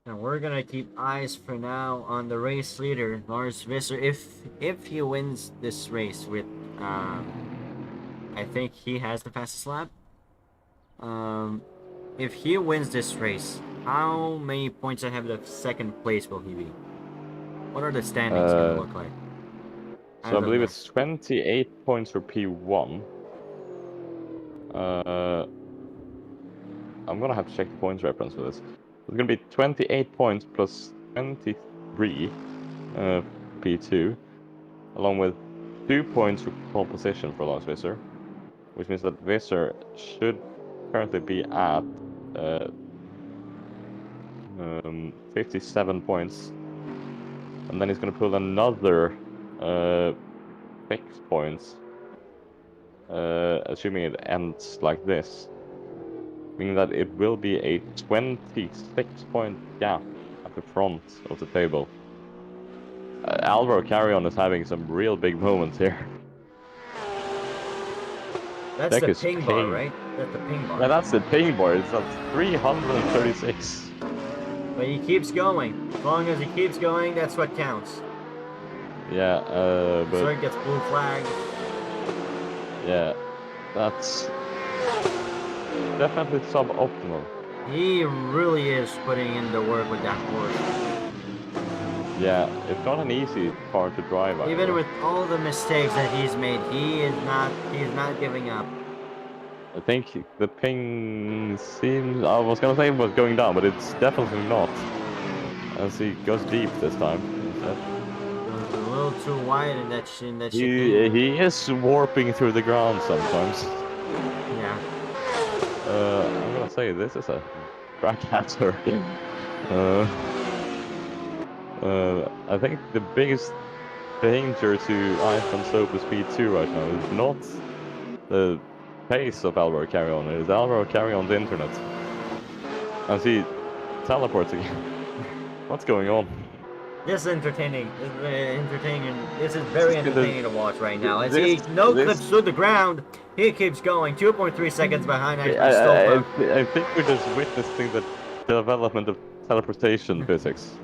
We're gonna keep eyes for now on the race leader, Lars Visser. If he wins this race with, I think he has the fastest lap. If he wins this race, how many points ahead of second place will he be? What are the standings gonna look like? So I believe it's 28 points for P1. I'm gonna have to check the points reference for this. It's going to be 28 points plus 23 P2, along with 2 points for pole position for Lars Visser, which means that Visser should currently be at 57 points, and then he's going to pull another 6 points, assuming it ends like this. Meaning that it will be a 26-point gap at the front of the table. Alvaro Carrion is having some real big moments here. That's the ping bar, right? That's the ping bar. Yeah, that's the ping bar. It's at 336. But he keeps going. As long as he keeps going, that's what counts. Yeah, but... so he gets blue flag. Yeah, that's... definitely suboptimal. He really is putting in the work with that horse. Yeah, it's not an easy car to drive. Even with all the mistakes that he's made, he is not giving up. I think the ping seems... I was gonna say it was going down, but it's definitely not. As he goes deep this time. Instead. A little too wide in that he is warping through the ground sometimes. Yeah. I'm gonna say this is a track hazard. I think the biggest danger to Iceman Stopa's P2 right now is not the pace of Alvaro Carrion, it is Alvaro Carrion's internet. As he teleports again. What's going on? This is entertaining. This is entertaining. This is very entertaining to watch right now. As he no-clips through the ground, he keeps going. 2.3 seconds behind Iceman Stopa. I think we're just witnessing the development of teleportation physics.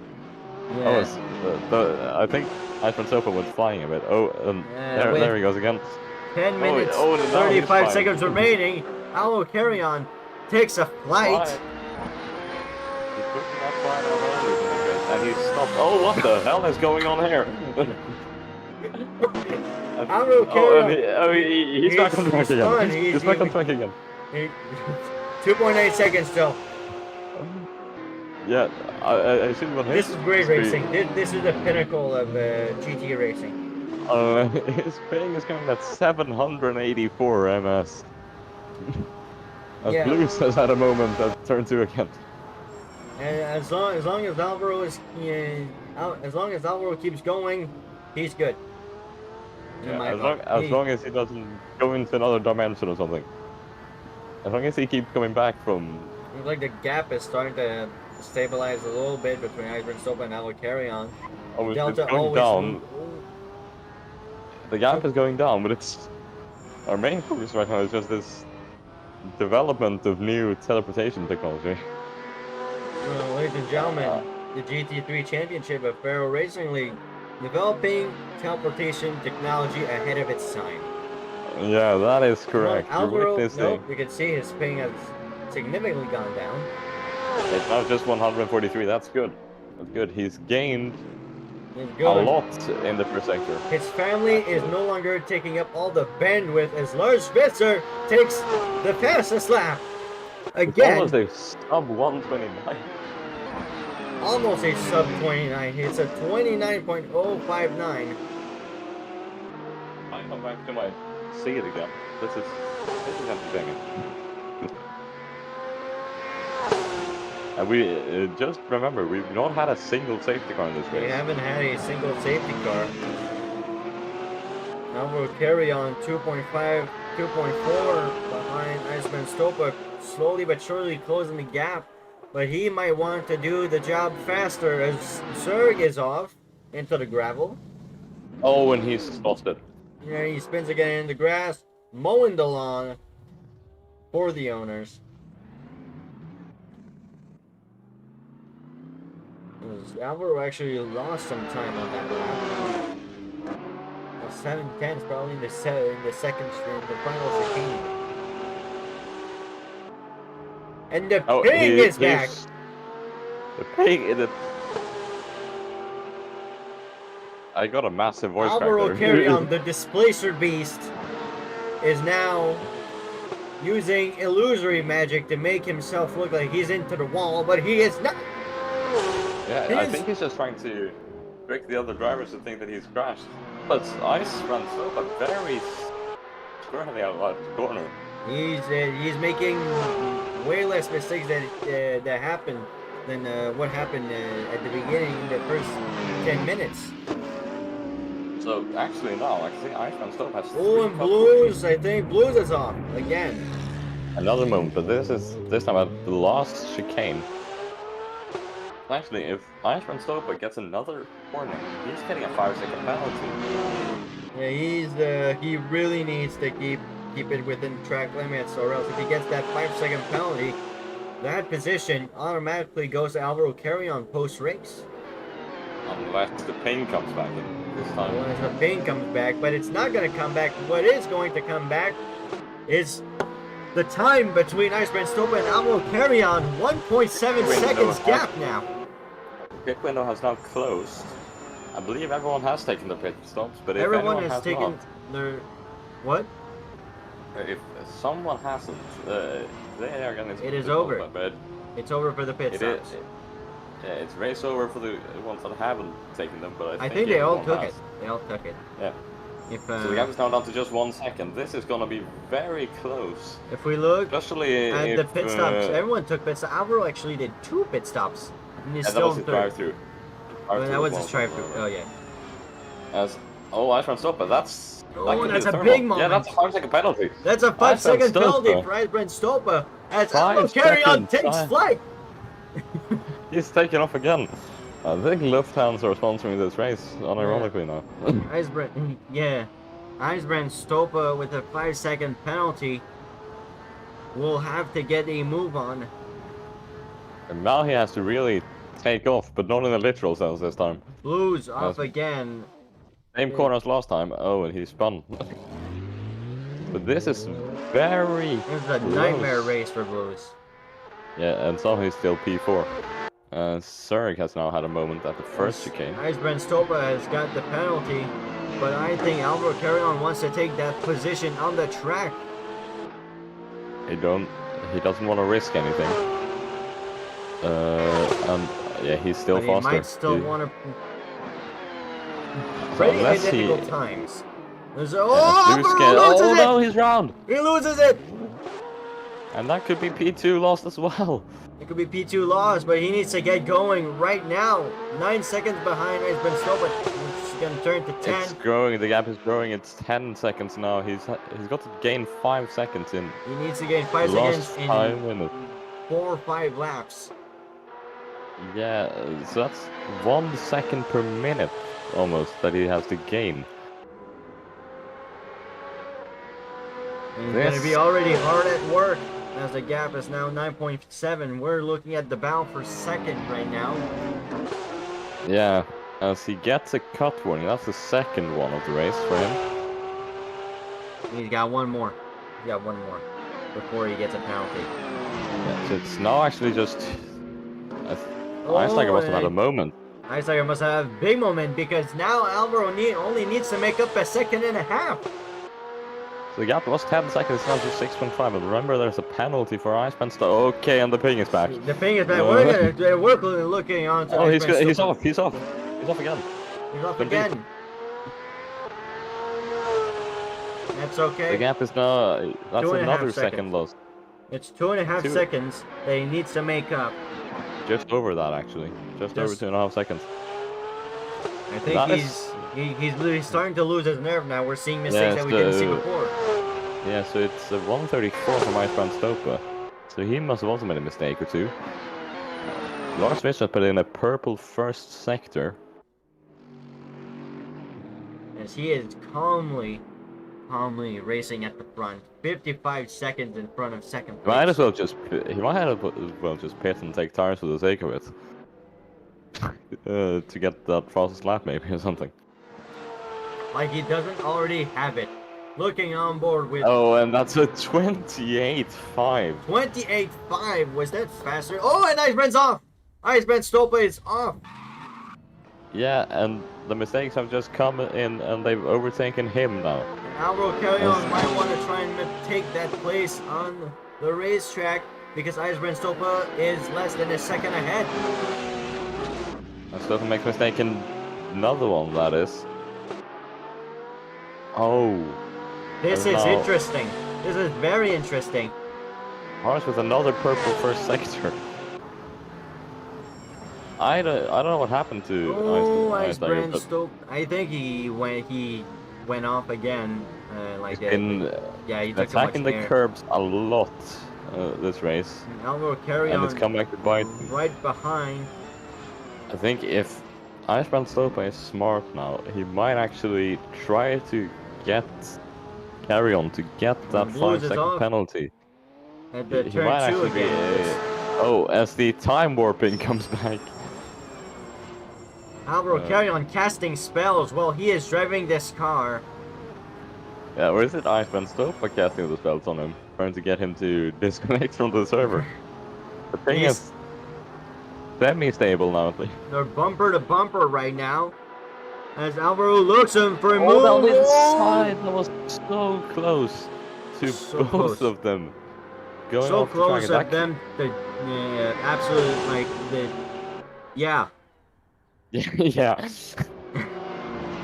Yeah. I think Iceman Stopa went flying a bit. There he goes again. 10 minutes, 35 seconds remaining. Alvo Carrion takes a flight. He's pushing that flight on and he's stopped. Oh, what the hell is going on here? Alvo Carrion. He's back on track again. He's back on track again. 2.8 seconds still. Yeah, I see what this is great racing. This is the pinnacle of GT racing. His ping is coming at 784 ms. Blues has had a moment at turn 2 again. And as long as Alvaro is, as long as Alvaro keeps going, he's good. Yeah, as long as he doesn't go into another dimension or something. As long as he keeps coming back from. Looks like the gap is starting to stabilize a little bit between Iceman Stopa and Alvo Carrion. Oh, Delta it's going down. The gap is going down, but it's our main focus right now is just this development of new teleportation technology. Well, ladies and gentlemen, the GT3 Championship of PHRL Racing League, developing teleportation technology ahead of its time. Yeah, that is correct. Alvaro, nope, you can see his ping has significantly gone down. It's now just 143. That's good. That's good. He's gained a lot in the first sector. His family is no longer taking up all the bandwidth as Lars Spitzer takes the fastest lap. Again. It's almost a sub 129. Almost a sub 29. It's a 29.059. I come back to my seat again. This is entertaining. And we just remember, we've not had a single safety car in this race. We haven't had a single safety car. Alvo Carrion 2.5, 2.4 behind Iceman Stopa, slowly but surely closing the gap. But he might want to do the job faster as Zerg is off into the gravel. Oh, and he's lost it. Yeah, he spins again in the grass, mowing the lawn for the owners. Alvaro actually lost some time on that lap. 7:10 is probably in the second stream, the final 15. And the ping is back. The ping. I got a massive voice crack there. Alvaro Carrion, the displacer beast, is now using illusory magic to make himself look like he's into the wall, but he is not. Yeah, I think he's just trying to trick the other drivers to think that he's crashed. But Ice runs so very squarely out of the corner. He's making way less mistakes that happened than what happened at the beginning in the first 10 minutes. So actually now, I think Iceman still has. Oh, and Blues, I think Blues is off again. Another moment, but this time at the last chicane. Actually, if Iceman Stopa gets another warning, he's getting a 5-second penalty. Yeah, he really needs to keep it within track limits, or else if he gets that 5-second penalty, that position automatically goes to Alvaro Carrion post-race. Unless the pain comes back this time. Unless the pain comes back, but it's not going to come back. What is going to come back is the time between Iceman Stopa and Alvaro Carrion, 1.7 seconds gap now. Pit window has now closed. I believe everyone has taken the pit stops, but if everyone has taken not, their what? If someone hasn't, they are going to. It is over. But it's over for the pit stops. Yeah, it's race over for the ones that haven't taken them, but I think they all took it. They all took it. Yeah. So the gap is now down to just 1 second. This is going to be very close. If we look especially at the pit stops, everyone took pit stops. Alvaro actually did 2 pit stops. And he's still that was his drive-through. That was his drive-through. Oh yeah. Iceman Stopa, that's. Oh, that's a big moment. Yeah, that's a 5-second penalty. That's a 5-second penalty for Iceman Stopa as Alvaro Carrion takes flight. He's taking off again. I think Lufthansa are sponsoring this race, unironically now. Yeah. Ijsbrand Stopa with a 5-second penalty will have to get a move on. And now he has to really take off, but not in a literal sense this time. Blues off again. Same corner as last time. Oh, and he spun. But this is very This is a nightmare race for Blues. Yeah, and somehow he's still P4. Zurich has now had a moment at the first chicane. Ijsbrand Stopa has got the penalty, but I think Alvaro Carrion wants to take that position on the track. He doesn't want to risk anything. And yeah, he's still but faster. He might still want to. So Pretty unless identical times. Oh no, he's round. He loses it. And that could be P2 lost as well. It could be P2 lost, but he needs to get going right now. 9 seconds behind Ijsbrand Stopa. It's going to turn to 10. It's growing. The gap is growing. It's 10 seconds now. He's got to gain 5 seconds in. He needs to gain 5 seconds in 5 minutes. 4 or 5 laps. Yeah, so that's 1 second per minute almost that he has to gain. And he's going to be already hard at work as the gap is now 9.7. We're looking at the battle for second right now. Yeah, as he gets a cut warning. That's the second one of the race for him. He's got one more. He's got one more before he gets a penalty. Yeah, so it's now actually just... Eislager must have had a moment. Eislager must have a big moment because now Alvaro only needs to make up 1.5 seconds. So the gap was 10 seconds, now just 6.5. And remember, there's a penalty for Ijsbrand Stopa. Okay, and the ping is back. The ping is back. We're looking on to he's off. He's off. He's off again. He's off again. That's okay. The gap is now... That's another second loss. It's 2.5 seconds that he needs to make up. Just over that, actually. Just over 2.5 seconds. I think he's starting to lose his nerve now. We're seeing mistakes that we didn't see before. Yeah, so it's 134 from Ijsbrand Stopa. So he must have also made a mistake or two. Lars Fischer put in a purple first sector. As he is calmly racing at the front. 55 seconds in front of second place. He might as well just pit and take tires for the sake of it. To get that fastest lap maybe or something. Like he doesn't already have it. Looking on board with... Oh, and that's a 28.5. 28.5, was that faster? Oh, and Ijsbrand's off! Ijsbrand Stopa is off! Yeah, and the mistakes have just come in and they've overtaken him now. Alvaro Carrion might want to try and take that place on the racetrack because Ijsbrand Stopa is less than 1 second ahead. And Stopa makes a mistake in another one, that is. Oh. This is interesting. This is very interesting. Mars with another purple first sector. I don't know what happened to Ijsbrand Stopa. I think he went off again. Like he's been he took attacking the curbs a lot this race. Alvaro Carrion and it's come back to bite. Right behind. I think if Ijsbrand Stopa is smart now, he might actually try to get Carrion to get that 5-second penalty. At the turn 2 again. Oh, as the time warping comes back. Alvaro Carrion casting spells while he is driving this car. Yeah, or is it Ijsbrand Stopa casting the spells on him, trying to get him to disconnect from the server? The thing is semi-stable now, at least. They're bumper to bumper right now. As Alvaro looks him for a move. That was inside. That was so close to both of them. Going so off close the of them. Absolutely, like yeah. Yeah.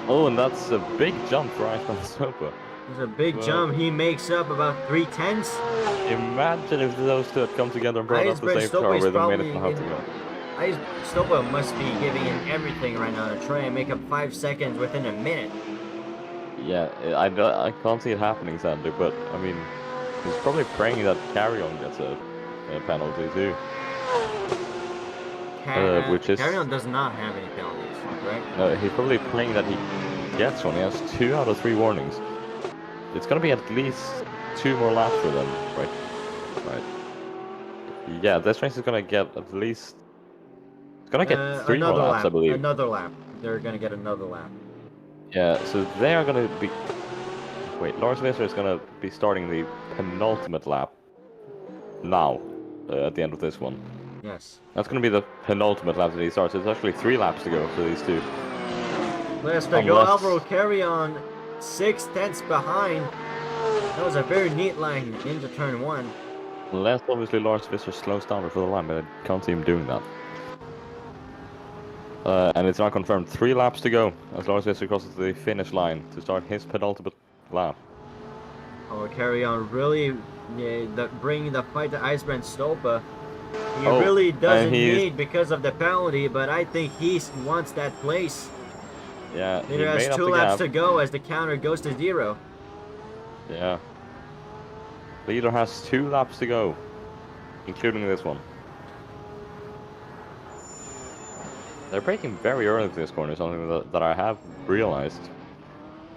Oh, and that's a big jump for Ijsbrand Stopa. It's a big jump. He makes up about 3/10. Imagine if those two had come together and brought up the same car with a minute and a half to go. Stopa must be giving him everything right now to try and make up 5 seconds within a minute. Yeah, I can't see it happening, sadly, but I mean, he's probably praying that Carrion gets a penalty too. which is... Carry-on does not have any penalties, right? No, he's probably praying that he gets one. He has 2 out of 3 warnings. It's gonna be at least 2 more laps for them, right? Right. Yeah, this race is gonna get at least... It's gonna get 3 more laps, I believe. Another lap. They're gonna get another lap. Yeah, so they are gonna be... Wait, Lars Visser is gonna be starting the penultimate lap now, at the end of this one. Yes. That's gonna be the penultimate lap that he starts. There's actually 3 laps to go for these 2. Let's go. Alvaro Carry-on 6/10 behind. That was a very neat line into turn 1. Unless obviously Lars Visser slows down before the line, but I can't see him doing that. And it's now confirmed 3 laps to go as Lars Visser crosses the finish line to start his penultimate lap. Oh, Carry-on really bringing the fight to Icebrand Stolpa. He really doesn't need because of the penalty, but I think he wants that place. Yeah, he has 2 laps to go as the counter goes to 0. Yeah. Leader has 2 laps to go, including this one. They're braking very early to this corner, something that I have realized.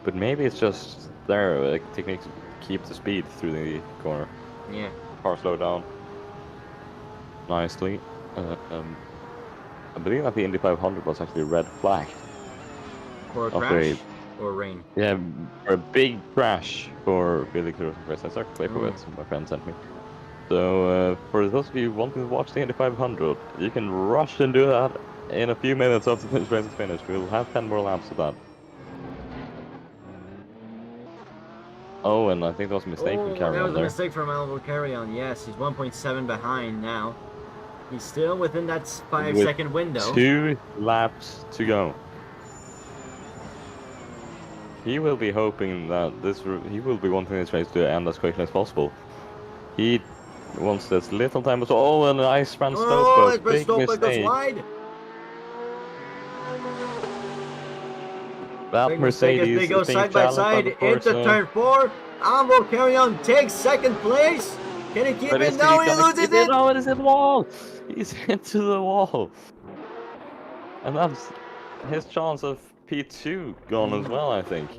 But maybe it's just their technique to keep the speed through the corner. Yeah. Car slow down nicely. I believe that the Indy 500 was actually a red flag. For a crash or rain? Yeah, for a big crash for Billy Cruz. That's our clip of it my friend sent me. So for those of you wanting to watch the Indy 500, you can rush and do that in a few minutes after this race is finished. We'll have 10 more laps of that. Oh, and I think there was a mistake from Carry-on there. That was a mistake from Alvaro Carry-on. Yes, he's 1.7 behind now. He's still within that 5-second window. 2 laps to go. He will be hoping that he will be wanting this race to end as quickly as possible. He wants as little time as... Oh, and Icebrand Stolpa. Big mistake. Wide. That Mercedes, they go side by side into turn 4. Alvaro Carry-on takes 2nd place. Can he keep it? No, he loses it. No, it is in the wall. He's into the wall. And that's his chance of P2 gone as well, I think.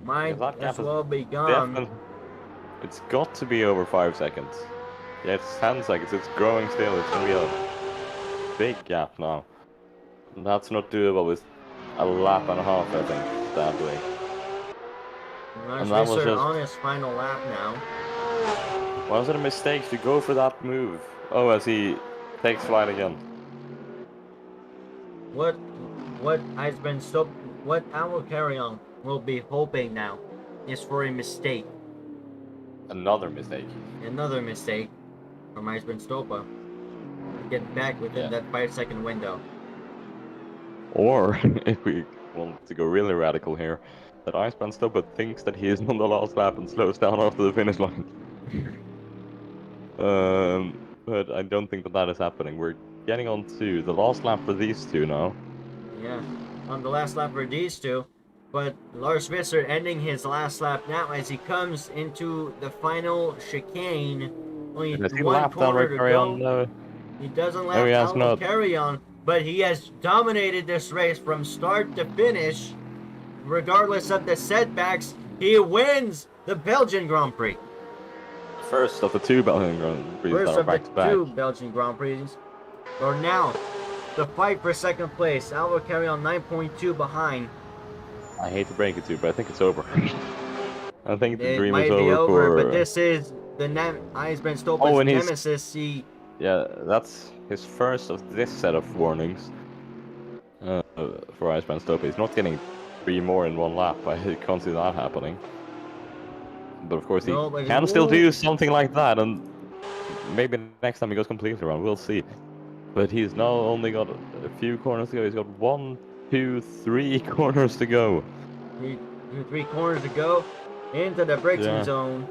Might as well be gone. It's got to be over 5 seconds. Yeah, it's 10 seconds. It's growing still. It's going to be a big gap now. And that's not doable with a lap and a half, I think. That way. And that was just on his final lap now. Was it a mistake to go for that move? Oh, as he takes flight again. What Alvaro Carry-on will be hoping now is for a mistake. Another mistake. Another mistake from Icebrand Stolpa to get back within that 5-second window. Or, if we want to go really radical here, that Icebrand Stolpa thinks that he is on the last lap and slows down after the finish line. But I don't think that is happening. We're getting on to the last lap for these 2 now. Yeah, on the last lap for these 2. But Lars Visser ending his last lap now as he comes into the final chicane. Only 1 corner to go. He doesn't lap Alvaro Carry-on, but he has dominated this race from start to finish. Regardless of the setbacks, he wins the Belgian Grand Prix. First of the 2 Belgian Grand Prix that are back to back. 2 Belgian Grand Prix. Or now, the fight for 2nd place. Alvaro Carry-on 9.2 behind. I hate to break it to you, but I think it's over. I think the dream is over for... But this is the Icebrand Stolpa's nemesis. Yeah, that's his first of this set of warnings for Icebrand Stolpa. He's not getting 3 more in 1 lap. I can't see that happening. But of course he can still do something like that, and maybe next time he goes completely wrong. We'll see. But he's now only got a few corners to go. He's got 1, 2, 3 corners to go. 3 corners to go into the braking zone.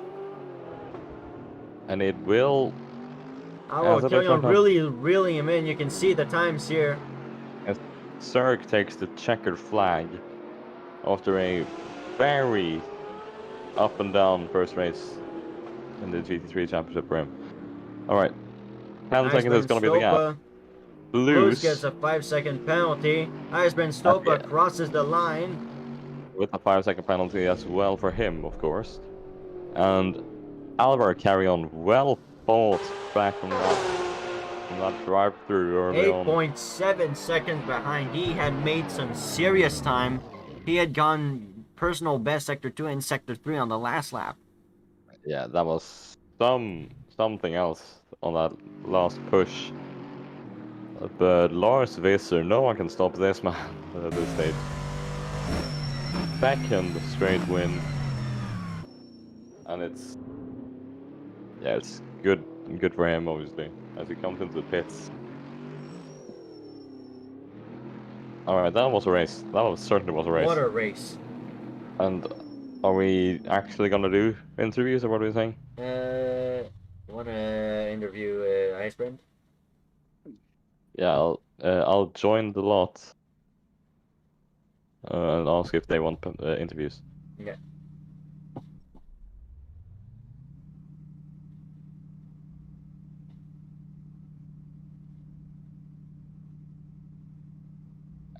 And it will... Alvaro Carry-on really reeling him in. You can see the times here. As Zerg takes the checkered flag after a very up and down first race in the GT3 championship for him. Alright. 10 seconds is going to be the gap. Lewis gets a 5-second penalty. Iceman Stopa crosses the line. With a 5-second penalty as well for him, of course. And Albert carry on well fought back from that drive-through early on. 8.7 seconds behind. He had made some serious time. He had gone personal best Sector 2 and Sector 3 on the last lap. Yeah, that was something else on that last push. But Lars Visser, no one can stop this man at this stage. Second straight win. And it's good for him, obviously, as he comes into the pits. Alright, that was a race. That certainly was a race. What a race. And are we actually gonna do interviews, or what are we saying? You wanna interview Icebrand? Yeah, I'll join the lot and ask if they want interviews. Yeah.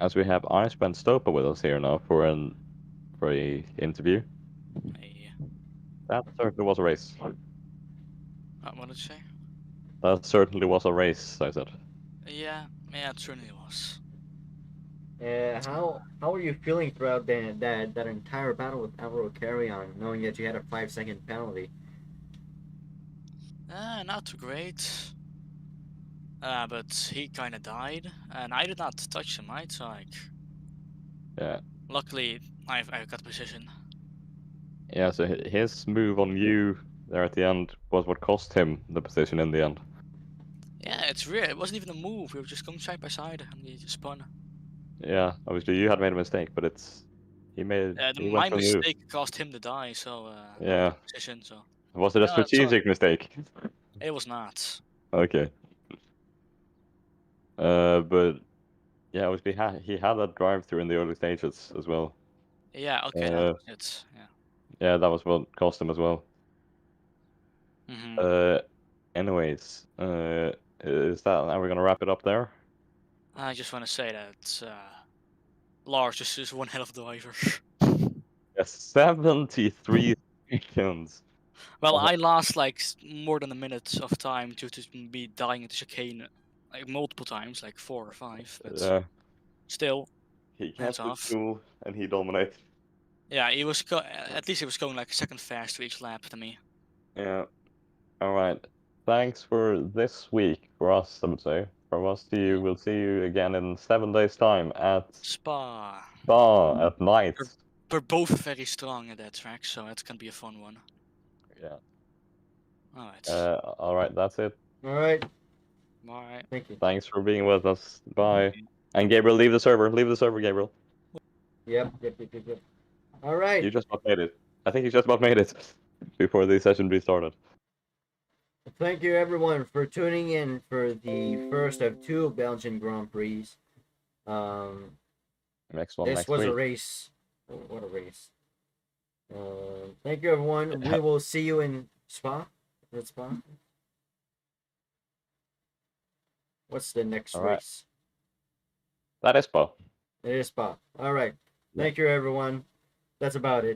As we have Icebrand Stopa with us here now for a interview. Hey. That certainly was a race. What did you say? That certainly was a race, I said. Yeah, it certainly was. How are you feeling throughout that entire battle with Alvaro Carrion, knowing that you had a 5-second penalty? Not too great. But he kind of died, and I did not touch him, right? So like, Yeah. luckily, I got position. Yeah. So his move on you there at the end was what cost him the position in the end. Yeah, it's weird. It wasn't even a move. We were just going side by side, and he just spun. Yeah. Obviously, you had made a mistake, but he went My for the move. mistake caused him to die, so Yeah. position. So Was it a strategic mistake? it was not. Okay. But yeah, obviously he had that drive-through in the early stages as well. Yeah. Okay. That was it. Yeah. Yeah, that was what cost him as well. Anyways, are we gonna wrap it up there? I just want to say that Lars is one hell of a driver. Yeah, 73 seconds. Well, I lost like more than a minute of time due to me dying into chicane like multiple times, like 4 or 5. But still, he hands kept it off. cool and he dominated. Yeah, he was at least he was going like a second faster each lap than me. Yeah. All right. Thanks for this week for us, I would say. From us to you, we'll see you again in 7 days' time at Spa. at night. We're both very strong at that track, so it's gonna be a fun one. Yeah. Alright. All right, that's it. All right. Alright. Thank you. Thanks for being with us. Bye. And Gabriel, leave the server. Leave the server, Gabriel. Yep. All right. You just about made it. I think you just about made it before the session restarted. Thank you everyone for tuning in for the first of 2 Belgian Grand Prix. Next one this next was week. a race. What a race. Thank you everyone. We will see you in Spa. Is it Spa? What's the next race? That is Spa. It is Spa. All right. Thank you everyone. That's about it.